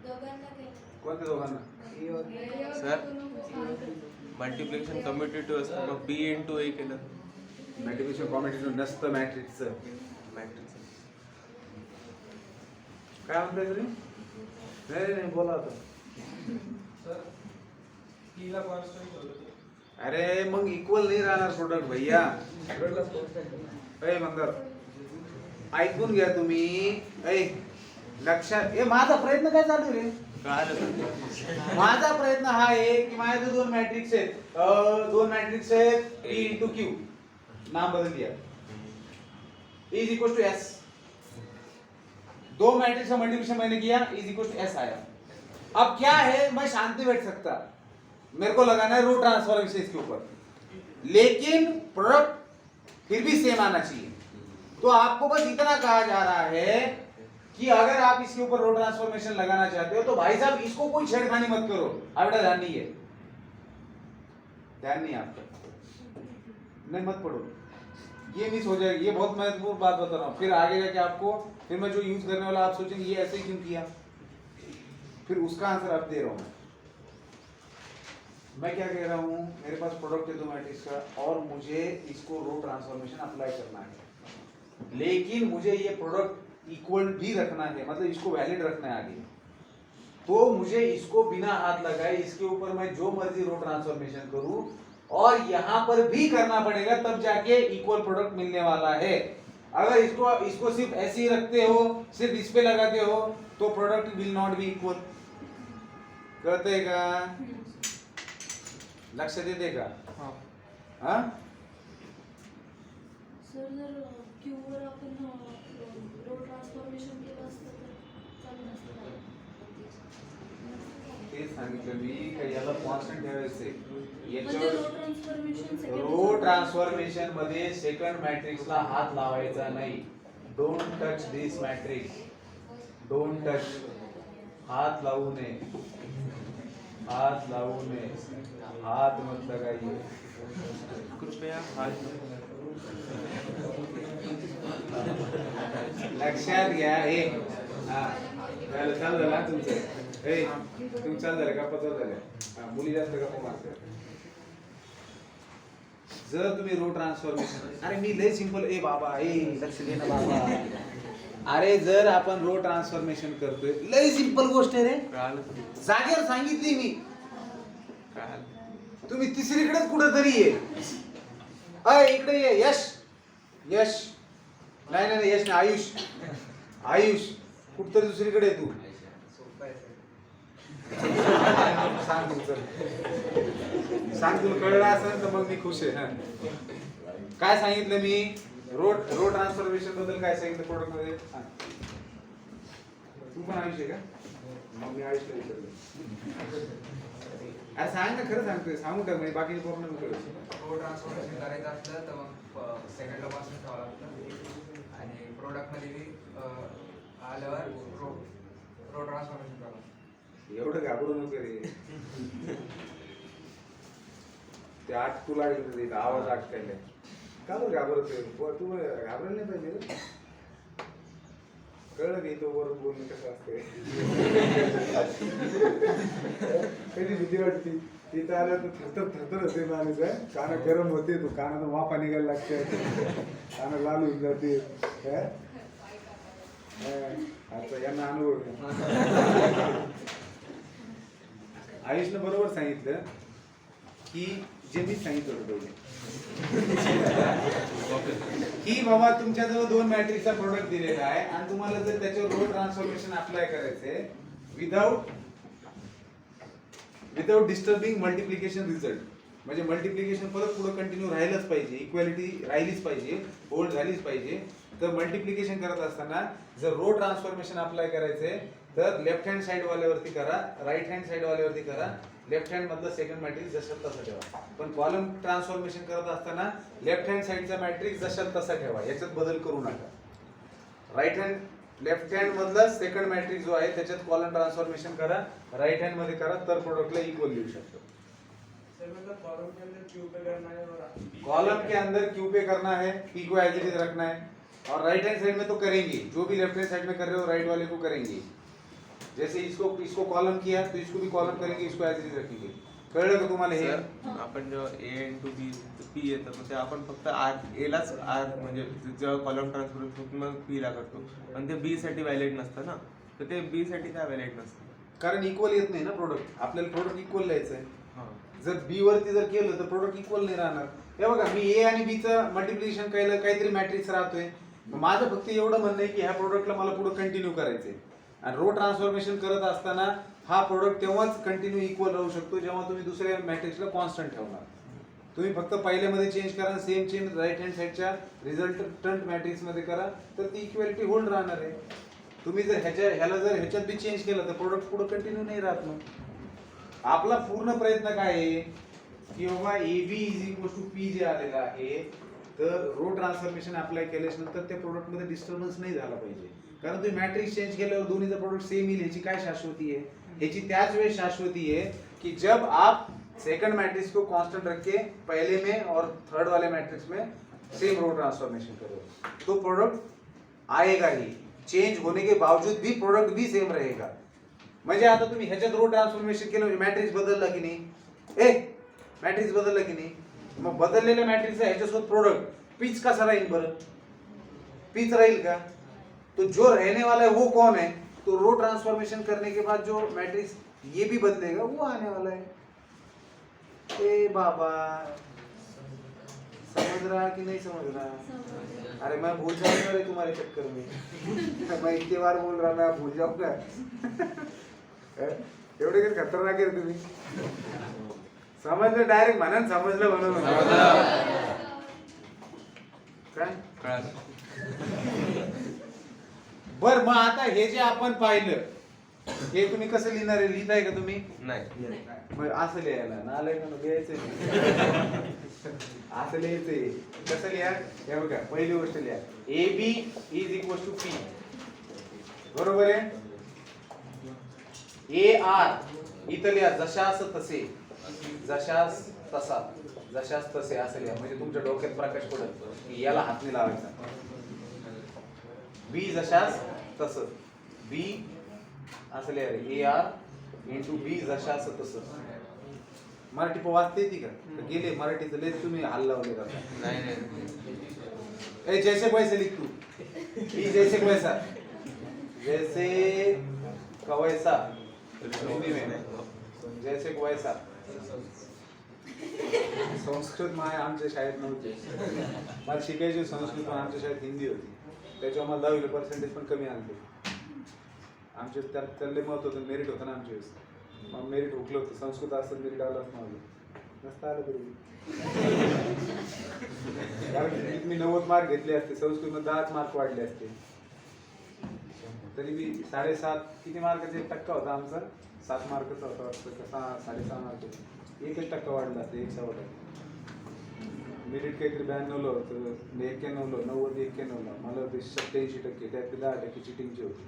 दोघांना केलं. कोणत्या दोघांना? सर मल्टिप्लिकेशन कम्युटेटिव्ह असतं मग बी इंटू ए केलं मल्टिप्लिकेशन कॉम्बिनेशन नसतं मॅट्रिक्सचं. मॅट्रिक्स काय म्हणताय तुम्ही? नाही बोला आता. अरे मग इक्वल नाही राहणार प्रोडक्ट भैया. मंगर ऐकून घ्या तुम्ही. लक्षात माझा प्रयत्न काय चालू रे? माझा प्रयत्न हा आहे की माझे दोन मॅट्रिक्स आहेत P इंटू क्यू, नाम बदल दिया, इज इक्वल टू एस. दो मैट्रिक्स का मल्टीप्लिकेशन मैंने किया, इज इक्वल टू एस आया. अब क्या है, मैं शांति बैठ सकता, मेरे को लगाना है रो ट्रांसफॉर्मेशन इसके ऊपर, लेकिन प्रोडक्ट फिर भी सेम आना चाहिए. तो आपको बस इतना कहा जा रहा है कि अगर आप इसके ऊपर रो ट्रांसफॉर्मेशन लगाना चाहते हो तो भाई साहब इसको कोई छेड़खानी मत करो. आपका ध्यान नहीं है, ध्यान नहीं आपका, नहीं मत पढ़ो, ये मिस हो जाएगी. ये बहुत महत्वपूर्ण बात बता रहा हूँ. फिर आगे जाके आपको फिर मैं जो यूज करने वाला आप सोचेंगे ये ऐसे क्यों किया, फिर उसका आंसर आप दे रहा हूँ. मैं क्या कह रहा हूँ, मेरे पास प्रोडक्ट है दो मैट्रिक्स का और मुझे इसको रो ट्रांसफॉर्मेशन अप्लाई करना है, लेकिन मुझे ये प्रोडक्ट इक्वल भी रखना है, मतलब इसको वैलिड रखना है आगे. तो मुझे इसको बिना हाथ लगाए इसके ऊपर मैं जो मर्जी रो ट्रांसफॉर्मेशन करूं और यहां पर भी करना पड़ेगा, तब जाके इक्वल प्रोडक्ट मिलने वाला है. अगर इसको सिर्फ ऐसे ही रखते हो, सिर्फ इस पे लगाते हो तो product will not be equal. करते का लक्ष देते का? हाँ सर जर क्यूवर आपण रो ट्रान्सफॉर्मेशन केलं असतं तर चालू नसतं. तेच सांगितलं मी का याला कॉन्स्टंट ठेवायचे. म्हणजे रो ट्रान्सफॉर्मेशन रो ट्रान्सफॉर्मेशन मध्ये सेकंड मॅट्रिक्सला हात लावायचा नाही. Don't touch this matrix, don't touch. हात लावू नये, हात लावू नये, हात मत लगाइए. कृपया हात लक्षात घ्या. हे चालू झालं तुमचं. तुम्ही चालू झालं का पचव झालं. मुली जास्त गप्पा मारतात. जर तुम्ही रो ट्रान्सफॉर्मेशन, अरे मी लय सिंपल, बाबा लक्ष दे ना बाबा. अरे जर आपण रो ट्रान्सफॉर्मेशन करतोय, लय सिंपल गोष्ट आहे रे, जागेवर सांगितली मी. तुम्ही तिसरीकडेच कुठेतरी ये. इकडे ये यश, यश नाही यश नाही, आयुष, आयुष कुठतरी दुसरीकडे तू. सांग तुमचं, सांग तुला कळलं असेल तर मग मी खुश आहे. काय सांगितलं मी रो ट्रान्सफॉर्मेशन बद्दल, काय सांगितलं प्रोडक्ट मध्ये? तू पण आयुष आहे का? मग मी आयुषला विचारलं. अरे सांग ना, खरं सांगतोय, सांगू टाक म्हणजे बाकीचे प्रॉब्लेम कळत. रो ट्रान्सफॉर्मेशन करायचं असलं तर मग सेकंडला पासून ठेवावं लागतं आणि प्रोडक्टमध्ये बी आल्यावर रो ट्रान्सफॉर्मेशन झालं. एवढं घाबरू नको रे. ते अटकू लागलं ते आवाज अटकायला. का बरं घाबरतोय? तू घाबरायला नाही पाहिजे रे. कळलं की तो वर बोलणं कसं असते. कधी भीती वाटते तिथं आलं तर थरथर होते माणूस. कान गरम होते, तो कानातून वाफा निघायला लागते, कान लाल होऊन जाते. आता यांना अनुभव आहे. आयुषनं बरोबर सांगितलं की जे मी सांगितलं होतं पहिले की बाबा तुमच्याजवळ 2 मॅट्रिक्सचा प्रोडक्ट दिलेला आहे आणि तुम्हाला जर त्याच्यावर रो ट्रान्सफॉर्मेशन अप्लाय करायचंय विदाउट डिस्टर्बिंग मल्टिप्लिकेशन रिझल्ट, म्हणजे मल्टिप्लिकेशन परत पुढे कंटिन्यू राहिलंच पाहिजे, इक्वॅलिटी राहिलीच पाहिजे, होल्ड झालीच पाहिजे. तर मल्टिप्लिकेशन करत असताना जर रो ट्रान्सफॉर्मेशन अप्लाय करायचंय तर लेफ्ट हँड साइड वाल्यावरती करा, राईट हँड साइड वाल्यावरती करा. लेफ्ट हँड मधलं सेकंड मॅट्रिक्स जसं तसं ठेवा. पण कॉलम ट्रान्सफॉर्मेशन करत असताना लेफ्ट हँड साइडचा मॅट्रिक्स जसं तसा ठेवा, याच्यात बदल करू नका. लेफ्ट हँड मधला सेकंड मॅट्रिक्स जो आहे त्याच्यात कॉलम ट्रान्सफॉर्मेशन करा, राइट हँड मध्ये करा, तर प्रोडक्टला इक्वल लिहू शकतो. कॉलम के अंदर क्यू पे करना है और कॉलम के अंदर क्यू पे करना है, पी को एज इट इज रखना है, और राइट हैंड साइड में तो करेंगे, जो भी लेफ्ट हैंड साइड में कर रहे हो राइट वाले को करेंगे. जैसे इसको कॉलम किया तो इसको भी कॉलम करेंगे, इसको एज इट इज रखेंगे. कळलं का तुम्हाला हे? आपण जेव्हा ए इंटू बी पी येतं मग ते आपण फक्त आर एलाच आर म्हणजे जेव्हा कॉलम ट्रान्सफॉर्मेशन मग पी ला करतो, पण ते बी साठी व्हॅलिड नसतं ना, तर ते बी साठी काय व्हॅलिड नसतं. कारण इक्वल येत नाही ना प्रोडक्ट. आपल्याला प्रोडक्ट इक्वल लिहायचं आहे. हां जर बी वरती जर केलं तर प्रोडक्ट इक्वल नाही राहणार. हे बघा, मी ए आणि बी चं मल्टिप्लिकेशन केलं, काहीतरी मॅट्रिक्स राहतोय, माझं फक्त एवढं म्हणणं आहे की ह्या प्रोडक्टला मला पुढे कंटिन्यू करायचंय. आणि रो ट्रान्सफॉर्मेशन करत असताना हा प्रोडक्ट तेव्हाच कंटिन्यू इक्वल राहू शकतो जेव्हा तुम्ही दुसऱ्या मॅट्रिक्सला कॉन्स्टंट ठेवणार. तुम्ही फक्त पहिल्यामध्ये चेंज करा, सेम चेंज राईट हँड साइडच्या रिझल्टंट मॅट्रिक्स मध्ये करा, तर ती इक्वॅलिटी होल्ड राहणार आहे. तुम्ही जर ह्याच्यात बी चेंज केलं तर प्रोडक्ट पुढे कंटिन्यू नाही राहत. मग आपला पूर्ण प्रयत्न काय आहे की बाबा A B is equal to P जे आलेलं आहे, तर रो ट्रान्सफॉर्मेशन अप्लाय केल्यानंतर त्या प्रोडक्ट मध्ये डिस्टर्बन्स नाही झाला पाहिजे. कारण तुम्ही मॅट्रिक्स चेंज केल्यावर दोन्हीचा प्रोडक्ट सेम येईल, ह्याची काय शाश्वती आहे? ह्याची त्याच वेळेस शाश्वती है कि जब आप सेकंड मैट्रिक्स को कांस्टेंट रख के पहले में और थर्ड वाले मैट्रिक्स में सेम रो ट्रांसफॉर्मेशन करो तो प्रोडक्ट आएगा ही. चेंज होने के बावजूद भी प्रोडक्ट भी सेम रहेगा. म्हणजे आता तुम्ही ह्याच्यात रो ट्रान्सफॉर्मेशन केलं म्हणजे मॅट्रिक्स बदलला की नाही? मॅट्रिक्स बदलला की नाही? मग बदललेल्या मॅट्रिक्सचा ह्याच्यासोबत प्रोडक्ट पीच कसा राहील बरं? पीच राहील का? तो जो रहने वाला है वो कौन है? तो रो ट्रांसफॉर्मेशन करने के बाद जो मैट्रिक्स ये भी बदलेगा वो आने वाला है. ए बाबा, समझ रहा कि नहीं समझ रहा? अरे मैं भूल जाऊंगा रे तुम्हारे चक्कर में. मैं इतनी बार बोल रहा मैं भूल जाऊंगा. एवढे काही खतरनाक आहे तुम्ही. समजलं डायरेक्ट म्हणून समजलं म्हणून काय बर. मग आता हे जे आपण पाहिलं हे तुम्ही कसं लिहिणार आहे? लिहिताय का तुम्ही? नाही. मग असं लिहायला नालाय का लिहायचं असं लिहायचंय. कसं लिहा? हे बघा, पहिली गोष्ट लिहा A B is equal to P. बरोबर आहे? ए आर इथं लिहा जशास तसे, जशास तसा, जशास तसे असं लिहा. म्हणजे तुमच्या डोक्यात प्रकाश पडत की याला हात नाही लावायचा. बी जशास तसं, बी असं लिहा ए आर इंटू बी जशास तसं. मराठी वाचते येते का? गेले मराठीचं लय तुम्ही हाल लावले का? नाही. जैसे पैसे लिख तू. बी जैसे पैसा, जैसे कवैसा हिंदी में जैसे वैसा. संस्कृत माय आमच्या शाळेत नव्हती. मला शिकायची संस्कृत पण आमच्या शाळेत हिंदी होती. त्याच्यावर मला 10वी पर्सेंटेज पण कमी आणले. आमचे त्याला महत्व होतं, मेरिट होतं ना आमच्या वेळेस. मग मेरिट हुकलं होतं. संस्कृत असं मेरिट आलंच नव्हतं. नसतं आलं तरी. कारण मी 90 मार्क घेतले असते, संस्कृतमध्ये 10 मार्क वाढले असते. तरी मी 7.5 किती मार्काचा 1% होता आमचा. 7 मार्काचा होता वाटतं, 6.5 मार्क. 1% वाढला असते 1/6. मेरिट काहीतरी 92 होतं, 91 90 91 मला होते 87%, त्यात 10% चिटिंगची होती.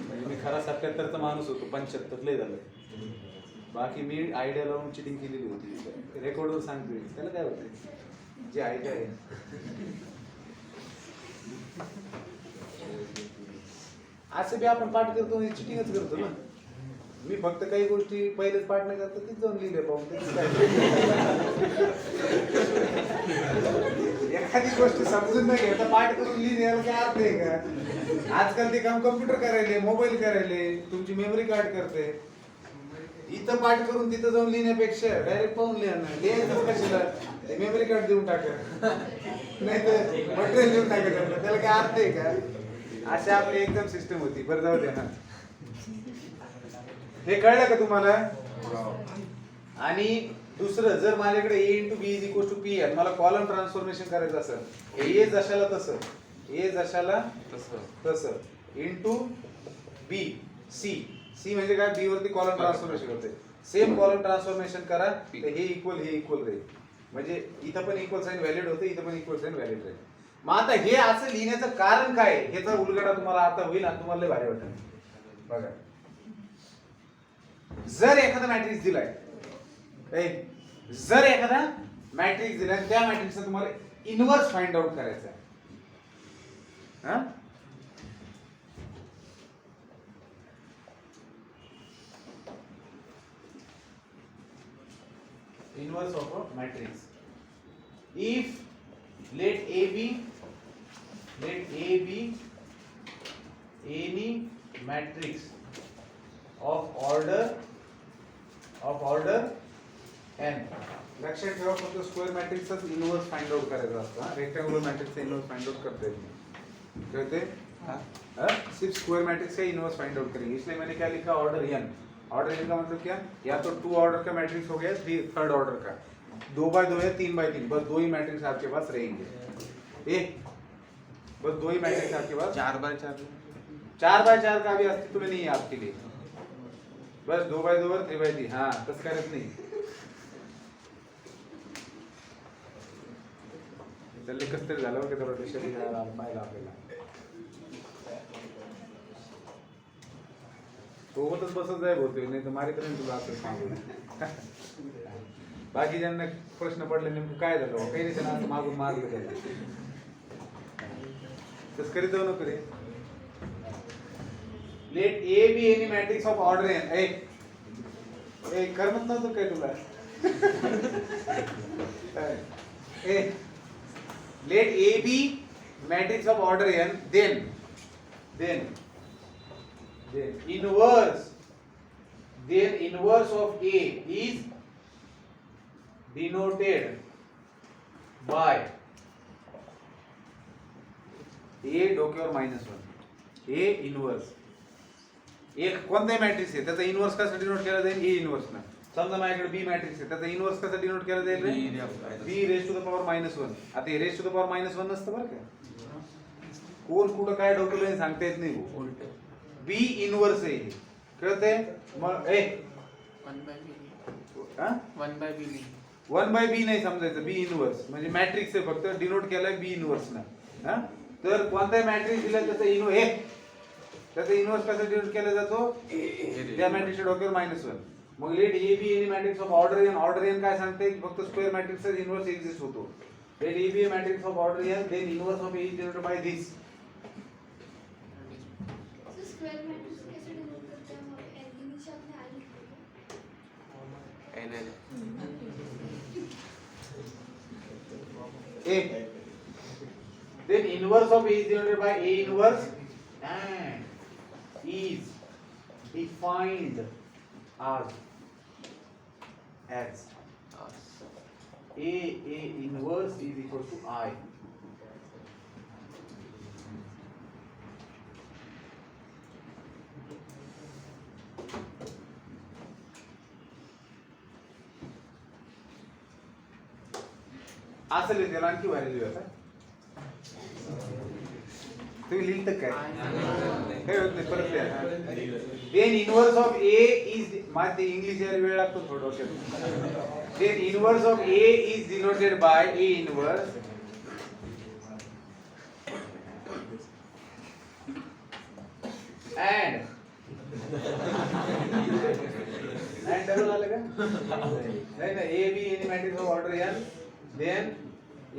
म्हणजे मी खरा 77चा माणूस होतो, 75 लय झालं. बाकी मी आयडिया लावून चिटिंग केलेली होती. रेकॉर्डवर सांगतोय, त्याला काय होतं, जे आहे ते आहे. असं बी आपण पाठ करतो चिटिंगच करतो ना. मी फक्त काही गोष्टी पहिलेच पाठ नाही करतो, तीच जाऊन लिहिले पाहून एखादी गोष्ट समजून नाही घेता पाठ करून लिहिण्याला काय अर्थ आहे का? आजकाल ते काम कम्प्युटर करायले, मोबाईल करायले, तुमची मेमरी कार्ड करते. इथं पाठ करून तिथं जाऊन लिहिण्यापेक्षा डायरेक्ट पाहून लिहायचं कशाला? मेमरी कार्ड देऊन टाका, नाही तर मटेरियल देऊन टाकायचं. त्याला काय अर्थ आहे का? अशी आपली एकदम सिस्टम होती. बरं जाऊ दे ना. हे कळलं का तुम्हाला? आणि दुसरं, जर माझ्याकडे A × B = P आहे, मला कॉलम ट्रान्सफॉर्मेशन करायचं असेल, A जशाला तसं, A जशाला तसं इंटू B C म्हणजे काय? B वरती कॉलम ट्रान्सफॉर्मेशन होते. सेम कॉलम ट्रान्सफॉर्मेशन करा, तर हे इक्वल राहील. म्हणजे इथं पण इक्वल साइन व्हॅलिड होते, इथं पण इक्वल साइन व्हॅलिड राहील. मग आता हे असं लिहिण्याचं कारण काय? ह्याचा उलगडा तुम्हाला आता होईल आणि तुम्हाला लय भारी वाटेल. बघा, जर एखादा मॅट्रिक्स दिलाय, जर एखादा मॅट्रिक्स दिलाय, त्या मॅट्रिक्सचा तुम्हाला इनव्हर्स फाइंड आउट करायचा आहे. हा, inverse of a matrix. If let A be any matrix of order n. लक्षात ठेवा, फक्त स्क्वेअर मॅट्रिक्सच इनव्हर्स फाइंड आउट करायचा असतो. रेक्टँग्युलर मॅट्रिक्सचा इनव्हर्स फाइंड आउट करता येत नाही. कळते? सिर्फ स्क्वायर मैट्रिक्स का इनवर्स फाइंड आउट करेंगे. इसलिए मैंने क्या लिखा? Order n. ऑर्डर n का मतलब क्या? या तो 2 ऑर्डर का मैट्रिक्स हो गया, 3rd ऑर्डर का, 2x2 है, 3x3, बस 2 ही मैट्रिक्स आपके पास रहेंगे. बस 2 ही मैट्रिक्स आपके पास. 4x4 का भी अस्तित्व में नहीं है आपके लिए. बस 2x2 और 3x3. हाँ, तस करत नाही. चल कस तरी झालं की थोडं शरीराला पाहिलं आपल्याला. सोबतच बसत जाय बोलतोय, नाही तर मारेपर्यंत तुला असं सांगून. बाकी ज्यांना प्रश्न पडले नेमकं काय झालं, काही नाही, त्यांना मागून मारलं त्याला. तस करीत जाऊ नको रे. Let A B any matrix of order N. ए करमत नव्हतं काय तुला? Let A B matrix of order N, then inverse of A is denoted by A डोक्यावर -1. A इनवर्स एक कोणताही मॅट्रिक्स आहे, त्याचा इनवर्स कसा डिनोट केला जाईल? A इनवर्स ना. समजा माझ्याकडे बी मॅट्रिक्स आहे, त्याचा इनवर्स कसा डिनोट केला जाईल? B raised to the power -1. आता हे raised to the power -1 नसतं बरं का. कोण कुठं काय डोकलं सांगता येत नाही. उलट बी इनवर्स आहे, कळतंय? मग 1/b नाही समजायचं. बी इनवर्स म्हणजे मॅट्रिक्स आहे, फक्त डिनोट केलाय बी इनवर्स ना. हा, तर कोणताही मॅट्रिक्स दिला त्याचा इनवर्स कसा डिनोट केला जातो? त्या मॅट्रिक्सच्या डोक्यावर -1. मग let A B any matrix of order N काय सांगते? फक्त स्क्वेअर मॅट्रिक्सचा इनवर्स एक्झिस्ट होतो. Let A B matrix of order N, then inverse of A is denoted by this. Square matrix कैसे डिनोट करते हैं? हम n के नीचे अपने i लिखेंगे. Then inverse of A is denoted by A inverse and is defined as A inverse is equal to I. असं त्याला आणखी व्हॅल्यू आता तुम्ही लिहिलं काय काय होत नाही परत लिहा then inverse of A is माझं ते इंग्लिश यायला वेळ लागतो थोडं डोक्यात then inverse of A is denoted by A inverse and double आलं का नाही ना A B any matrix of order n then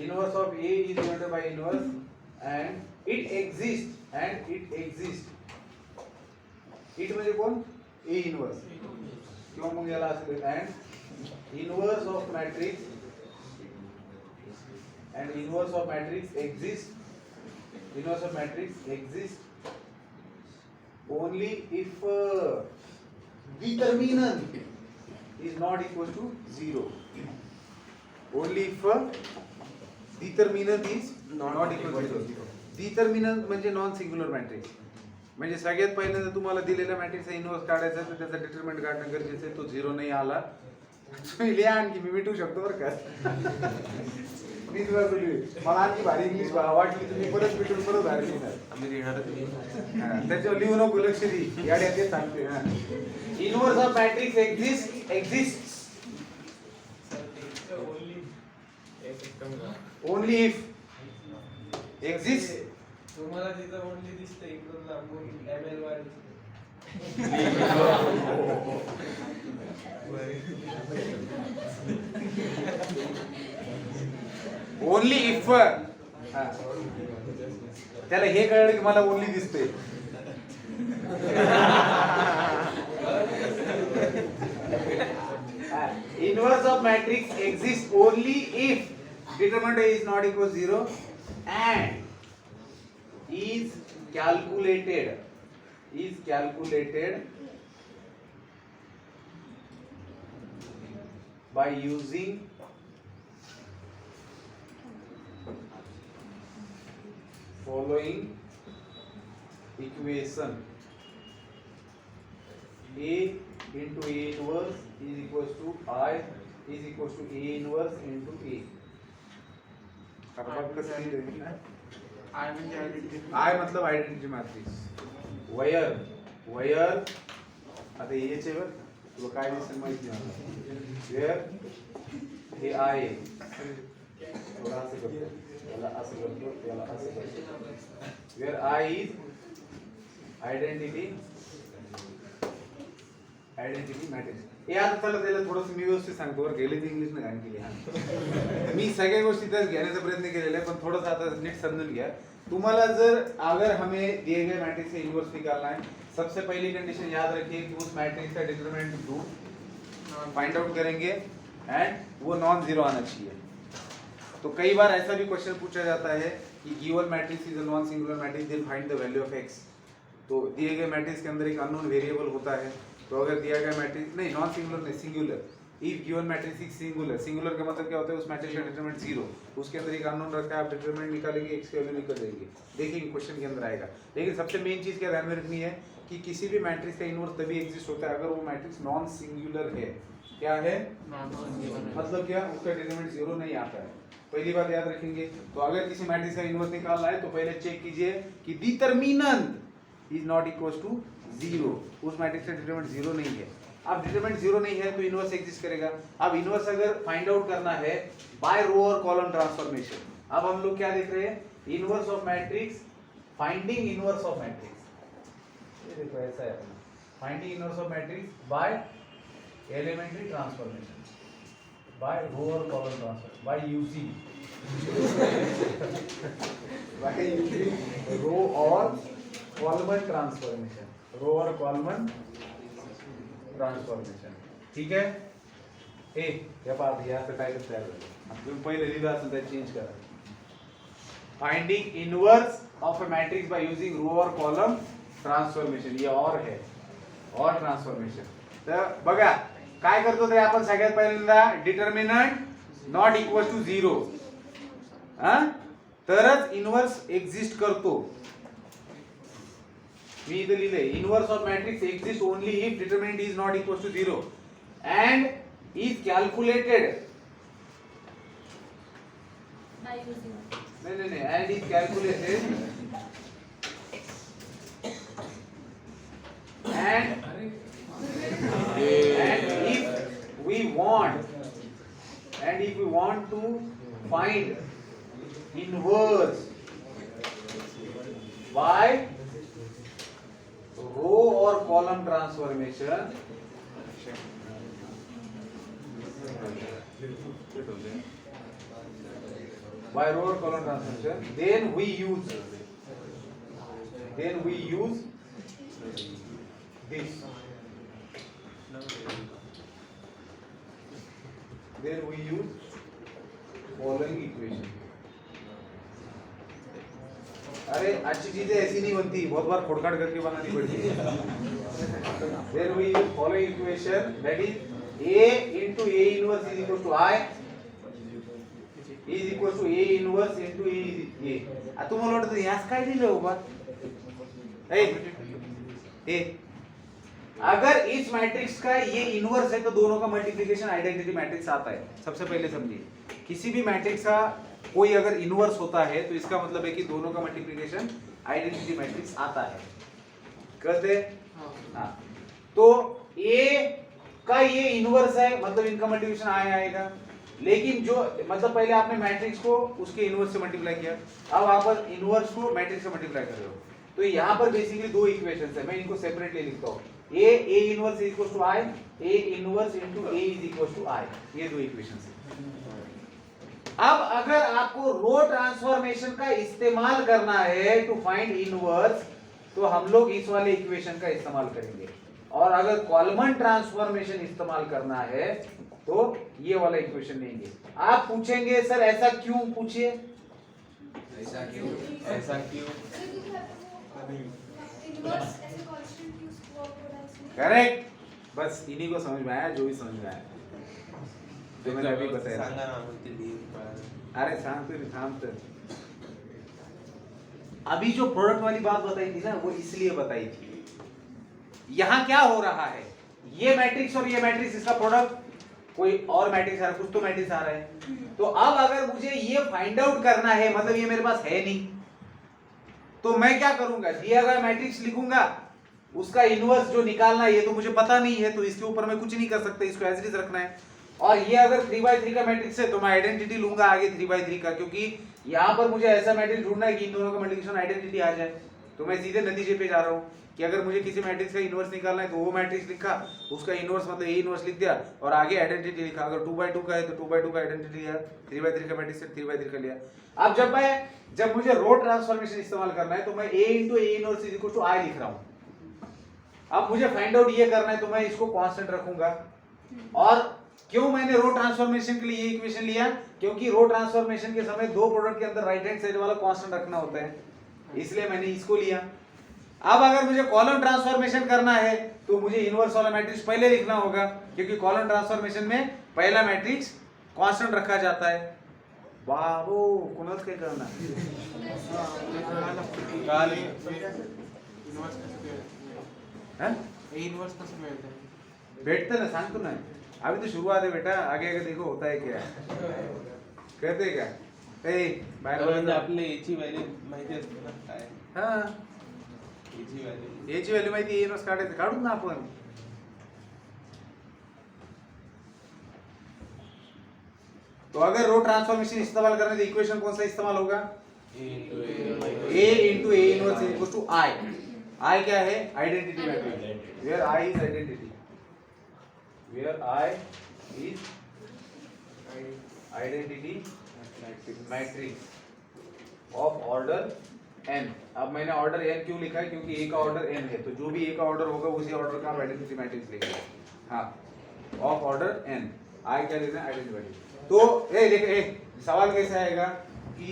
inverse of a is denoted by inverse and it exists it म्हणजे कोण a inverse किंवा मग याला असेल and inverse of matrix exists only if determinant is not equal to 0. Only if determinant is not equal to 0. Determinant म्हणजे non singular matrix म्हणजे सगळ्यात पहिल्यांदा तुम्हाला दिलेल्या मॅट्रिक्सचा इन्व्हर्स काढायचा तर त्याचा डिटरमिनंट काढणं गरजेचं आहे. तो 0 नाही आला तुम्ही लिहा आणखी मी मिटवू शकतो बरं का मी तुला बोलली मला आणखी भारी इंग्लिश वाटली तुम्ही परत मिटून परत भारी लिहिणार आम्ही लिहिणारच नाही. त्याच्यावर लिहू नको लक्ष दे याड्या ते सांगते inverse of matrix exists only if exists तुम्हाला तिथं ओनली दिसतं इकडून लांबून MLY ओनली इफ त्याला हे कळलं की मला ओनली दिसते inverse of matrix exists only if determinant is not equal to 0 and is calculated by using following equation A into A inverse is equals to I is equals to A inverse into A. आय म्हणजे identity I मतलब identity matrix where आता याचे वर तुला काय दिसेल माहिती नाही where हे आहे थोडा असं करतो याला असं करतो याला असं करतो where I is identity matrix हे आता चला त्याला थोडंसं मी व्यवस्थित सांगतो बरं गेले ते इंग्लिश घाण केली हा मी सगळ्या गोष्टी तर घेण्याचा प्रयत्न केलेला आहे पण थोडंसं आता नीट समजून घ्या तुम्हाला जर अगर हमें दिए गए मैट्रिक्स से इनवर्स निकालना है सबसे पहली कंडीशन याद रखिए कि उस मैट्रिक्स का डिटरमिनेंट 2 फाइंड आउट करेंगे एंड वो नॉन जीरो आना चाहिए तो कई बार ऐसा भी क्वेश्चन पूछा जाता है कि given matrix is a non singular matrix then find the value of x तो दिए गए मैट्रिक्स के अंदर एक अननोन वेरिएबल होता है तो अगर दिया गया मैट्रिक्स नहीं नॉन सिंगुलर नहीं singular if given matrix is singular का मतलब क्या होता है उस मैट्रिक्स का डिटरमिनेंट 0 उसके अंदर एक अननोन रखा है आप डिटरमिनेंट निकालेंगे x की वैल्यू निकल जाएगी देखेंगे क्वेश्चन के अंदर आएगा लेकिन सबसे मेन चीज क्या ध्यान में रखनी है कि किसी भी मैट्रिक्स का इनवर्स तभी एग्जिस्ट होता है अगर वो मैट्रिक्स नॉन सिंगुलर है क्या है मतलब क्या उसका डिटरमिनेंट 0 नहीं आता है पहली बात याद रखेंगे तो अगर किसी मैट्रिक्स का इनवर्स निकालना है तो पहले चेक कीजिए कि determinant is not equal to 0 उस मैट्रिक्स का डिटरमिनेंट 0 नहीं है अब डिटरमिनेंट 0 नहीं है तो इनवर्स एग्जिस्ट करेगा अब इनवर्स अगर फाइंड आउट करना है बाय रो और कॉलम ट्रांसफॉर्मेशन अब हम लोग क्या देख रहे हैं inverse of matrix finding inverse of matrix ये देखो ऐसा है अपना finding inverse of matrix by elementary transformation by row और column transformation by using row और कॉलम ट्रांसफॉर्मेशन रो और कॉलम ट्रांसफॉर्मेशन ठीक है ए या बात या असं काय तयार झालं तुम्ही पहिले लिहिलं असेल तर चेंज करा finding inverse of a matrix by using row और कॉलम ट्रांसफॉर्मेशन ये और है और ट्रांसफॉर्मेशन तर बघा काय करतो ते आपण सगळ्यात पहिल्यांदा डिटरमिनंट नॉट इक्वल टू 0 तरच इनवर्स एक्झिस्ट करतो मी इथे लिहिले inverse of matrix exist only if determinant is not equal to 0 and is calculated by using नहीं and is calculated and if we want to find inverse by row or column transformation, by row or column transformation, then we use this. Then we use following equation. अरे अच्छी चीजें ऐसी नहीं बनती, बहुत बार खोड़खाड़ करके बनानी पड़ती है. Then we use following equation, that is A into A inverse is equal to I is equal to A inverse into A. तुम्हाला वाटतं यास काय दिलं हो बात? ए अगर इस मैट्रिक्स का ये इनवर्स है तो दोनों का मल्टीप्लिकेशन आइडेंटिटी मैट्रिक्स आता है. सबसे पहले समझिए, किसी भी मैट्रिक्स का कोई अगर इनवर्स होता है तो इसका मतलब है कि दोनों का मल्टीप्लिकेशन आइडेंटिटी मैट्रिक्स आता है. कहते हाँ, तो ए का ये इनवर्स है मतलब इनका मल्टीप्लिकेशन आएगा. लेकिन जो मतलब पहले आपने मैट्रिक्स को उसके इनवर्स से मल्टीप्लाई किया, अब आप इनवर्स को मैट्रिक्स से मल्टीप्लाई कर रहे हो. तो यहाँ पर बेसिकली दो इक्वेशंस है, मैं इनको सेपरेटली लिखता हूँ. A inverse is equal to I, A inverse into A is equal to I, ये दो इक्वेशंस है. अब अगर आपको रो ट्रांसफॉर्मेशन का इस्तेमाल करना है टू फाइंड इनवर्स, तो हम लोग इस वाले इक्वेशन का इस्तेमाल करेंगे. और अगर कॉलमन ट्रांसफॉर्मेशन इस्तेमाल करना है तो ये वाला इक्वेशन लेंगे. आप पूछेंगे सर ऐसा क्यों? पूछिए ऐसा क्यों? करेक्ट. बस इन्हीं को समझ में आया, जो भी समझ में आया जो मैंने अभी बताया. सांगा ना म्हणते लीव. अरे शांत. अभी जो प्रोडक्ट वाली बात बताई थी ना, वो इसलिए बताई थी. यहाँ क्या हो रहा है, ये मैट्रिक्स और ये मैट्रिक्स, इसका प्रोडक्ट कोई और मैट्रिक्स आ रहा है, कुछ तो मैट्रिक्स आ रहा है. तो अब अगर मुझे ये फाइंड आउट करना है, मतलब ये मेरे पास है नहीं, तो मैं क्या करूंगा, दिया गया मैट्रिक्स लिखूंगा, उसका इनवर्स जो निकालना है ये तो मुझे पता नहीं है, तो इसके ऊपर मैं कुछ नहीं कर सकता, इसको एज इट इज रखना है. और ये अगर 3/3 का मैट्रिक्स है तो मैं आइडेंटिटी लूंगा आगे 3/3 का, क्योंकि यहाँ पर मुझे ऐसा मैट्रिक्स ढूंढना है कि इन दोनों का मल्टीप्लिकेशन आइडेंटिटी आ जाए. तो मैं सीधे नतीजे पे जा रहा हूँ कि अगर मुझे किसी मैट्रिक्स का इनवर्स निकालना है तो वो मैट्रिक्स लिखा, उसका इनवर्स मतलब ए इनवर्स लिख दिया और आगे आइडेंटिटी लिखा. अगर 2/2 का है तो 2/2 का आइडेंटिटी लिया, 3/3 का मैट्रिक्स है 3/3 का लिया. अब जब मुझे रो ट्रांसफॉर्मेशन इस्तेमाल करना है तो मैं A into A inverse is equal to I लिख रहा हूँ. अब मुझे फाइंड आउट ये करना है तो मैं इसको कांस्टेंट रखूंगा. और क्यों मैंने रो ट्रांसफॉर्मेशन के लिए ये इक्वेशन लिया, क्योंकि रो ट्रांसफॉर्मेशन के समय दो प्रोडक्ट के अंदर राइट हैंड साइड वाला कांस्टेंट रखना होता है, इसलिए मैंने इसको लिया. अब अगर मुझे कॉलम ट्रांसफॉर्मेशन करना है तो मुझे इनवर्स वाला मैट्रिक्स पहले लिखना होगा, क्योंकि कॉलम ट्रांसफॉर्मेशन में पहला मैट्रिक्स कांस्टेंट रखा जाता है. बाबू कुणाल काय करणार काल इनवर्स कसं मिळतं? भेटतं ना, सांगतो ना. अभी तो शुरुआत है बेटा, आगे आगे देखो होता है क्या. कहते क्या म्हणजे आपले याची व्हॅल्यू माहिती असते ना काय. हाँ, याची याची व्हॅल्यू माहिती, इनवर्स काढायचं, काढून ना आपण. तो अगर रो ट्रांसफॉर्मेशन इस्तेमाल करने तो इक्वेशन कौन सा इस्तेमाल होगा? A into A inverse is equal to I. I क्या है? Identity matrix. Where I is identity. Where I is identity matrix of order n. अब मैंने ऑर्डर n क्यों लिखा है? क्योंकि A का ऑर्डर n है, तो जो भी A का ऑर्डर होगा उसी ऑर्डर का आइडेंटिटी मैट्रिक्स लिखेंगे. हाँ, ऑफ ऑर्डर n. I क्या लेना है? Identity matrix. तो सवाल कैसा आएगा कि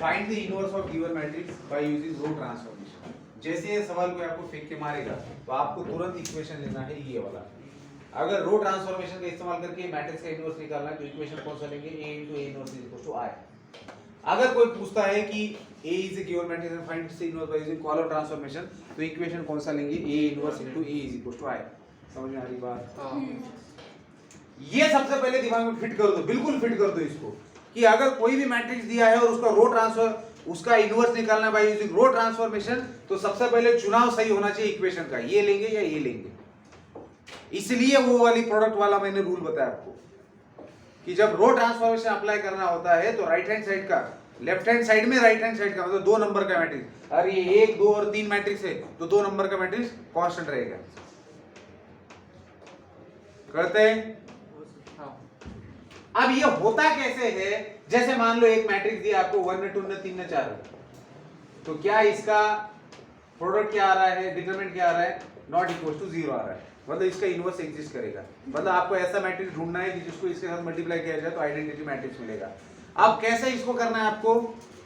find the inverse of given matrix by using row transformation. जैसे ये सवाल कोई आपको फेंक के मारेगा तो आपको तुरंत इक्वेशन लेना है ये वाला. अगर रो ट्रांसफॉर्मेशन का इस्तेमाल करके मैट्रिक्स का इनवर्स निकालना है तो इक्वेशन कौन सा लेंगे? A into A inverse is equal to I. अगर कोई पूछता है कि A is a given matrix and find its inverse by using column transformation, तो इक्वेशन कौन सा लेंगे? A inverse into A is equal to I. समझ में आ रही बात? ये सबसे पहले दिमाग में फिट कर दो, बिल्कुल फिट कर दो इसको, कि अगर कोई भी मैट्रिक्स दिया है और उसका रो उसका इनवर्स निकालना बाय यूजिंग रो ट्रांसफॉर्मेशन, तो सबसे पहले चुनाव सही होना चाहिए इक्वेशन का, ये लेंगे या ये लेंगे। इसलिए वो वाली प्रोडक्ट वाला मैंने रूल बताया आपको कि जब रो ट्रांसफॉर्मेशन अप्लाई करना होता है तो राइट हैंड साइड का, लेफ्ट हैंड साइड में राइट हैंड साइड का मतलब 2 नंबर का मैट्रिक्स, अरे ये 1 2 और 3 मैट्रिक्स है तो 2 नंबर का मैट्रिक्स कांस्टेंट रहेगा। करते हैं। अब ये होता कैसे है, जैसे मान लो एक मैट्रिक्स दिया आपको 1 ने 2 ने 3 ने 4, तो क्या इसका प्रोडक्ट क्या आ रहा है, डिटरमिनेंट क्या आ रहा है, नॉट इक्वल टू 0 आ रहा है, मतलब इसका इनवर्स एग्जिस्ट करेगा। मतलब आपको ऐसा मैट्रिक्स ढूंढना है जिसको इसके साथ मल्टीप्लाई किया जाए तो आइडेंटिटी मैट्रिक्स मिलेगा। अब कैसे इसको करना है, आपको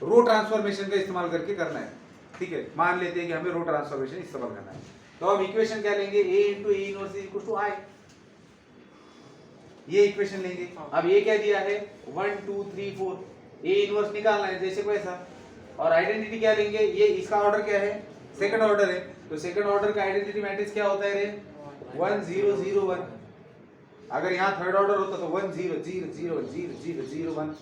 रो ट्रांसफॉर्मेशन का इस्तेमाल करके करना है। ठीक है, मान लेते हैं कि हमें रो ट्रांसफॉर्मेशन इस्तेमाल करना है, तो अब इक्वेशन क्या लेंगे, a into a inverse is equal to i, ये इक्वेशन लेंगे। अब ये क्या दिया है 1 2 3 4, a इनवर्स निकालना है जैसे को ऐसा, और आइडेंटिटी क्या लेंगे, ये इसका ऑर्डर क्या है, सेकंड ऑर्डर है, तो सेकंड ऑर्डर का आइडेंटिटी मैट्रिक्स क्या होता है रे 1 0 0 1। अगर यहाँ थर्ड ऑर्डर होता तो 1 0 0 0 0 0 0 1।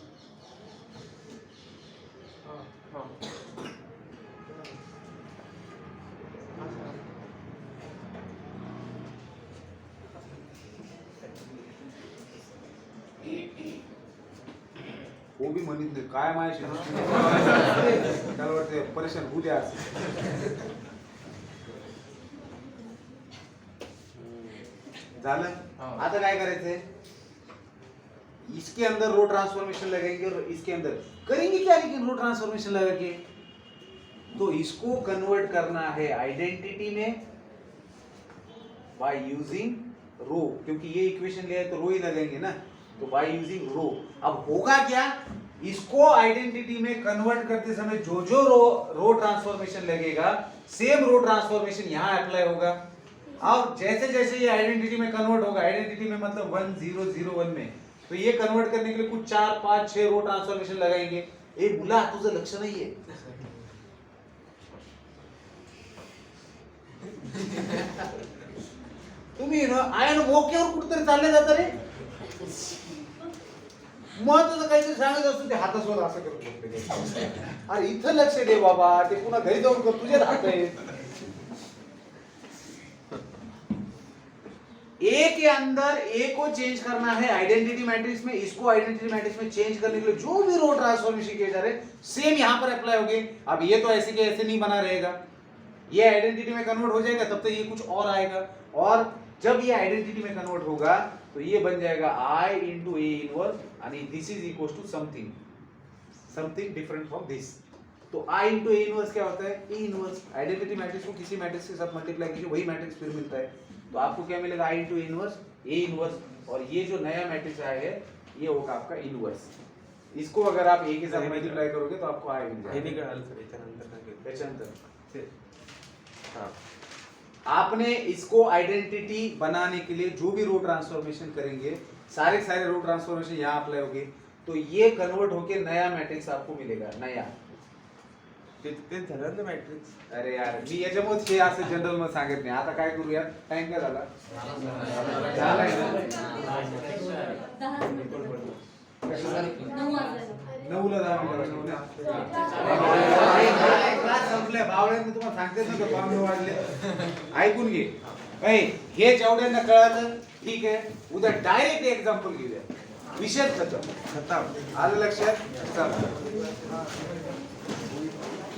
वो भी म्हणत नाही काय माझ्याशी त्याला वाटते परेशान होऊ द्या। झालं, आता काय करायचंय, इसके अंदर रो ट्रांसफॉर्मेशन लगाएंगे और इसके अंदर करेंगे क्या, लेकिन रो ट्रांसफॉर्मेशन लगा के तो इसको कन्वर्ट करना है आइडेंटिटी में बाय यूजिंग रो, क्योंकि ये इक्वेशन लिया है तो रो ही लगाएंगे ना, तो बाय यूजिंग रो। अब होगा क्या, इसको आइडेंटिटी में कन्वर्ट करते समय जो जो रो ट्रांसफॉर्मेशन लगेगा सेम रो ट्रांसफॉर्मेशन यहां अप्लाई होगा, और जैसे जैसे ये आइडेंटिटी में कन्वर्ट होगा, आइडेंटिटी में मतलब 1 0 0 1 में, तो ये कन्वर्ट करने के लिए कुछ 4 5 6 रो ट्रांसफॉर्मेशन लगाएंगे। ए मुला तुझं लक्ष नाहीये, तुम्ही ना आयन मोक्यावर कुठतरी चालले जाता रे, महत्वाचं काहीतरी सांगत असतो ते हातासोबत असं करत बसते। अरे इथं लक्ष दे बाबा, ते पुन्हा घरी जाऊन कर, तुझे हात आहेत। ए के अंदर ए को चेंज करना है आइडेंटिटी मैट्रिक्स में, इसको आइडेंटिटी मैट्रिक्स में चेंज करने के लिए जो भी रो ट्रांसफॉर्मेशन किए जा रहे सेम यहां पर अप्लाई होंगे। अब ये तो ऐसे के ऐसे नहीं बना रहेगा, ये आइडेंटिटी में कन्वर्ट हो जाएगा तब तक ये कुछ और आएगा, और जब ये आइडेंटिटी में कन्वर्ट होगा तो ये बन जाएगा i into a इनवर्स, आणि this is equal to something different from this. तो i into a इनवर्स क्या होता है, a इनवर्स, आइडेंटिटी मैट्रिक्स को किसी मैट्रिक्स के साथ मल्टीप्लाई कीजिए वही मैट्रिक्स फिर मिलता है, तो आपको क्या मिलेगा i into a inverse a inverse, और ये जो नया मैट्रिक्स आया है ये होगा आपका इनवर्स। इसको अगर आप a के साथ मल्टीप्लाई करोगे तो आपको i मिल हे जाएगा। नाही कळालं सर, याच्यानंतर काय केलं? त्याच्यानंतर हां आपने इसको आइडेंटिटी बनाने के लिए जो भी रो ट्रांसफॉर्मेशन करेंगे सारे रो ट्रांसफॉर्मेशन यहाँ अप्लाई होंगे, तो ये कन्वर्ट होके नया मैट्रिक्स आपको मिलेगा, नया। ते झालं ना मॅट्रिक्स। अरे यार मी याच्यामुळे हे असं जनरल मध्ये सांगत नाही, आता काय करूया, टाइम काय झाला, झालाय ना? 10 मिनिटं. 9 वाजायला. 9 ला 10 मिनिटं क्लास संपलाय, बावळ्यांनी तुम्हाला सांगतेच ना का 5 वाजले, ऐकून घे। हे जेवढ्यांना कळलं ठीक आहे, उद्या डायरेक्ट एक्झाम्पल घेऊया, विषय खतम, आलं लक्षात, चला।